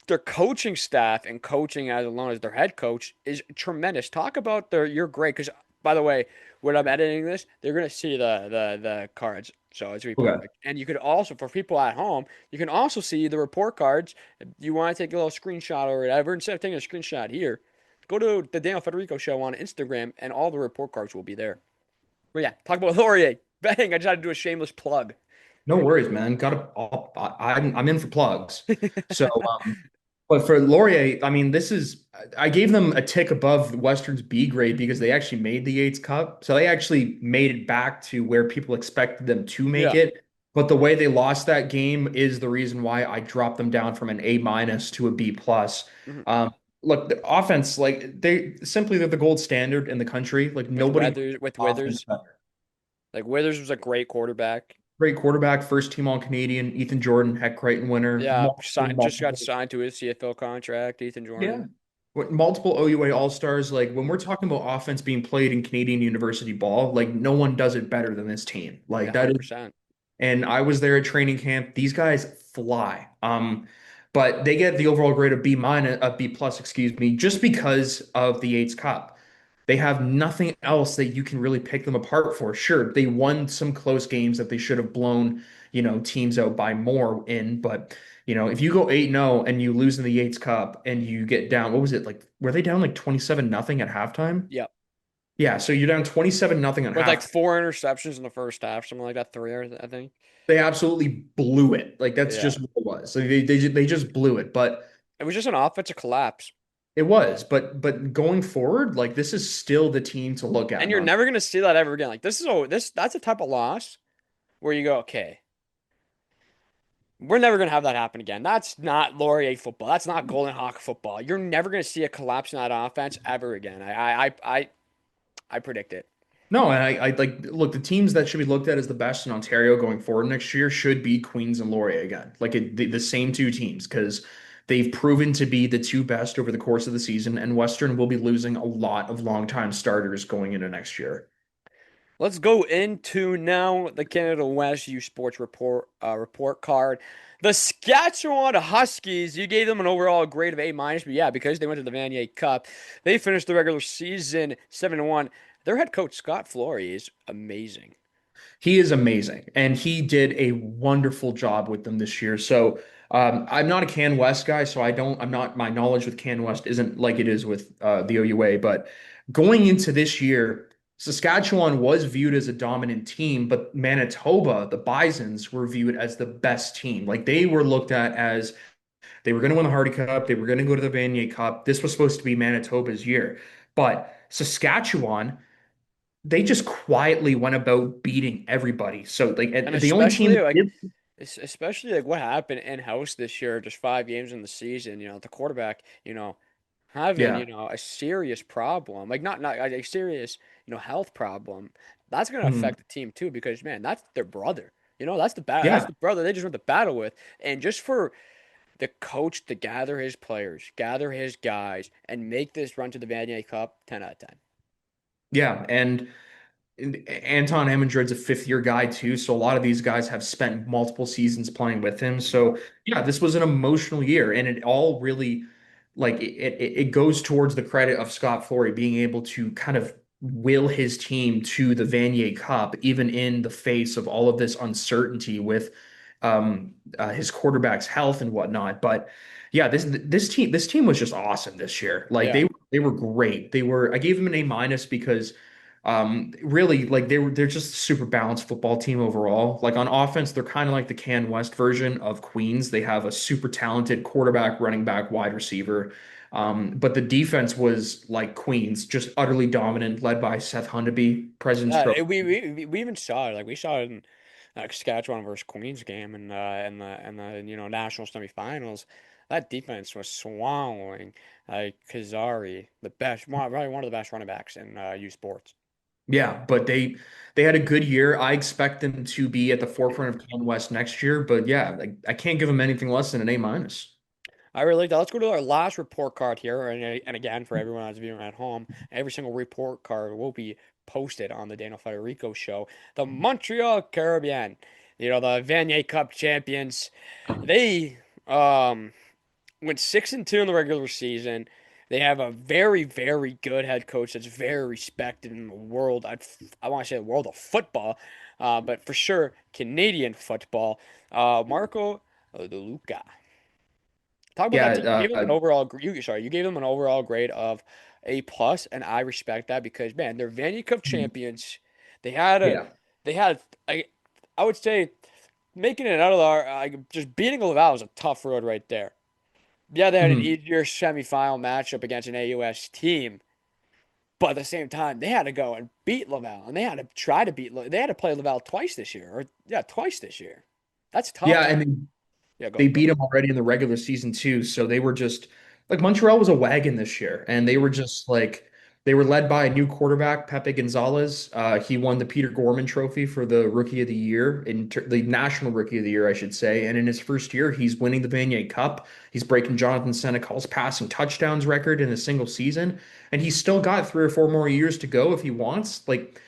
Their coaching staff and coaching as alone as their head coach is tremendous. Talk about your grade because by the way, when I'm editing this, they're gonna see the cards, so it's gonna be Okay. perfect. And you could also, for people at home, you can also see the report cards. If you want to take a little screenshot or whatever, instead of taking a screenshot here, go to the Daniel Federico Show on Instagram, and all the report cards will be there. But yeah, talk about Laurier. Bang! I just had to do a shameless plug. No worries, man. I'm in for plugs. So, but for Laurier, I mean, I gave them a tick above Western's B grade because they actually made the Yates Cup. So they actually made it back to where people expected them to make Yeah. it. But the way they lost that game is the reason why I dropped them down from an A minus to a B plus. Mhm. look, the offense, like they're the gold standard in the country. Like nobody With offense Withers. better. Like Withers was a great quarterback. Great quarterback, first team All Canadian, Ethan Jordan, Heck Crichton winner, Yeah, just got multiple. signed to his CFL contract, Ethan Yeah. Jordan. Multiple OUA All-Stars. Like when we're talking about offense being played in Canadian university ball, like no one does it better than this team. Yeah, Like that is, 100%. and I was there at training camp. These guys fly. But they get the overall grade of B plus, excuse me, just because of the Yates Cup. They have nothing else that you can really pick them apart for. Sure, they won some close games that they should have blown, teams out by more in, but if you go 8-0 and you lose in the Yates Cup and you get down, what was it like? Were they down like 27-0 at halftime? Yep. Yeah, so you're down 27-0 at With like halftime. four interceptions in the first half, something like that, three, I think. They absolutely blew it. Like that's Yeah. just what it was. So they just blew it. But It was just an offensive collapse. it was. But going forward, like this is still the team to look And at. you're never gonna see that ever again. Like that's a type of loss where you go, okay, we're never gonna have that happen again. That's not Laurier football. That's not Golden Hawk football. You're never gonna see a collapse in that offense ever again. I predict it. No, and I like look, the teams that should be looked at as the best in Ontario going forward next year should be Queens and Laurier again. Like the same two teams because they've proven to be the two best over the course of the season, and Western will be losing a lot of longtime starters going into next year. Let's go into now the Canada West U Sports report card. The Saskatchewan Huskies, you gave them an overall grade of A minus, but yeah, because they went to the Vanier Cup, they finished the regular season 7-1. Their head coach Scott Flory is amazing. He is amazing, and he did a wonderful job with them this year. So I'm not a Can West guy, so I'm not. My knowledge with Can West isn't like it is with the OUA. But going into this year, Saskatchewan was viewed as a dominant team, but Manitoba, the Bisons, were viewed as the best team. Like they were looked at as they were going to win the Hardy Cup, they were going to go to the Vanier Cup. This was supposed to be Manitoba's year, but Saskatchewan they just quietly went about beating everybody. So like And the only team that did, especially like what happened in house this year, just 5 games in the season, the quarterback, having, yeah. a serious problem, like not a serious, health problem, that's gonna Mhm. affect the team too, because man, that's their brother. That's Yeah. the brother they just went to battle with. And just for the coach to gather his players, gather his guys, and make this run to the Vanier Cup, 10 out of 10. Yeah. And Anton Emondred's a fifth year guy too. So a lot of these guys have spent multiple seasons playing with him. So yeah, this was an emotional year and it all really it goes towards the credit of Scott Flory being able to kind of will his team to the Vanier Cup, even in the face of all of this uncertainty with his quarterback's health and whatnot. But yeah, this team was just awesome this year. Like Yeah. they were great. I gave them an A minus because really like they're just a super balanced football team overall. Like on offense, they're kind of like the Can West version of Queens. They have a super talented quarterback, running back, wide receiver. But the defense was like Queens, just utterly dominant, led by Seth Hundeby, President's Yeah, Trophy. we even saw it. Like we saw it in Saskatchewan versus Queens game and in the national semifinals. That defense was swallowing Kazari, probably one of the best running backs in U Sports. Yeah, but they had a good year. I expect them to be at the forefront of Can West next year. But yeah, I can't give them anything less than an A minus. I really like that. Let's go to our last report card here, and again for everyone that's viewing at home, every single report card will be posted on the Daniel Federico show. The Montreal Caribbean, the Vanier Cup champions, they um went 6-2 in the regular season. They have a very, very good head coach that's very respected in the world. I want to say the world of football, but for sure Canadian football. Marco De Luca. Talk about that Yeah, team. You gave them an you gave them an overall grade of A plus, and I respect that because man, they're Vanier Cup champions. They had a, yeah. they had I would say making it out of just beating Laval was a tough road right there. Yeah, they had an Mhm. easier semifinal matchup against an AUS team, but at the same time, they had to go and beat Laval, and they had to try to they had to play Laval twice this year, or yeah, twice this year. That's Yeah, tough. and Yeah, they go. beat them already in the regular season too. So they were just like Montreal was a wagon this year, and they were Mm, just like they were led by a new quarterback, Pepe Gonzalez. He won the Peter Gorman Trophy for the Rookie of the Year, the National Rookie of the Year, I should say. And in his first year, he's winning the Vanier Cup. He's breaking Jonathan Senecal's passing touchdowns record in a single season, and he's still got 3 or 4 more years to go if he wants. Like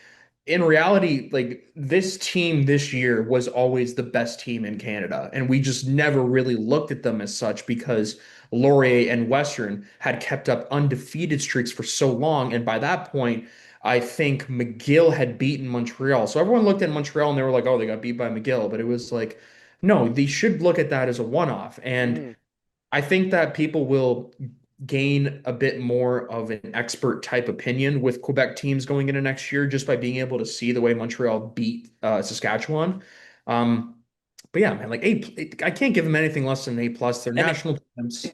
in reality, like this team this year was always the best team in Canada, and we just never really looked at them as such because Laurier and Western had kept up undefeated streaks for so long, and by that point, I think McGill had beaten Montreal. So everyone looked at Montreal and they were like, "Oh, they got beat by McGill," but it was like, no, they should look at that as a one-off, and mm. I think that people will gain a bit more of an expert type opinion with Quebec teams going into next year just by being able to see the way Montreal beat Saskatchewan. Um, but yeah, man, like I can't give them anything less than an A plus. They're And national champs.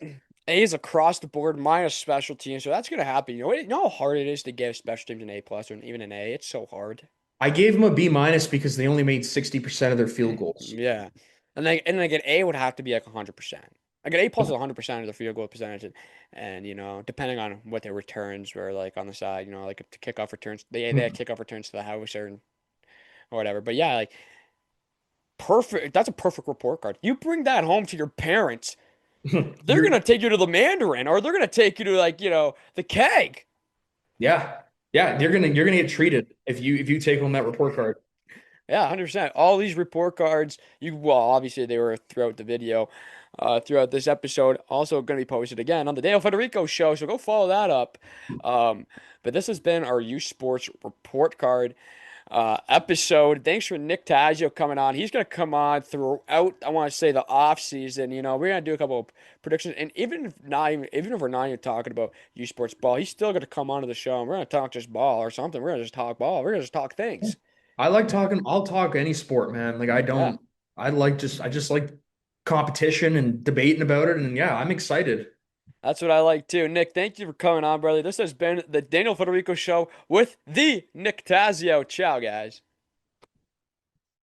A is across the board minus special teams, so that's gonna happen. You know how hard it is to give special teams an A plus or even an A. It's so hard. I gave them a B minus because they only made 60% of their field goals. Yeah, and like an A would have to be like 100%. Like an A plus is 100% of the field goal percentage, and you know depending on what their returns were like on the side, you know like if the kickoff returns, they had kickoff returns to the house or whatever. But yeah, like perfect. That's a perfect report card. You bring that home to your parents, they're You're gonna take you to the Mandarin, or they're gonna take you to like the keg. yeah. Yeah, you're gonna get treated if you take home that report card. Yeah, 100%. All these report cards, well, obviously they were throughout the video, throughout this episode, also going to be posted again on the Daniel Federico show, so go follow that up. Um, but this has been our U Sports report card episode. Thanks for Nick Taggio coming on. He's going to come on throughout, I want to say, the off season. You know, we're going to do a couple of predictions, and even if we're not even talking about U Sports ball, he's still going to come onto the show, and we're going to talk just ball or something. We're going to just talk ball. We're going to just talk things. I like talking, I'll talk any sport, man. Like I Yeah. don't I just like competition and debating about it. And yeah, I'm excited. That's what I like too. Nick, thank you for coming on, brother. This has been the Daniel Federico Show with the Nick Tazio. Ciao, guys.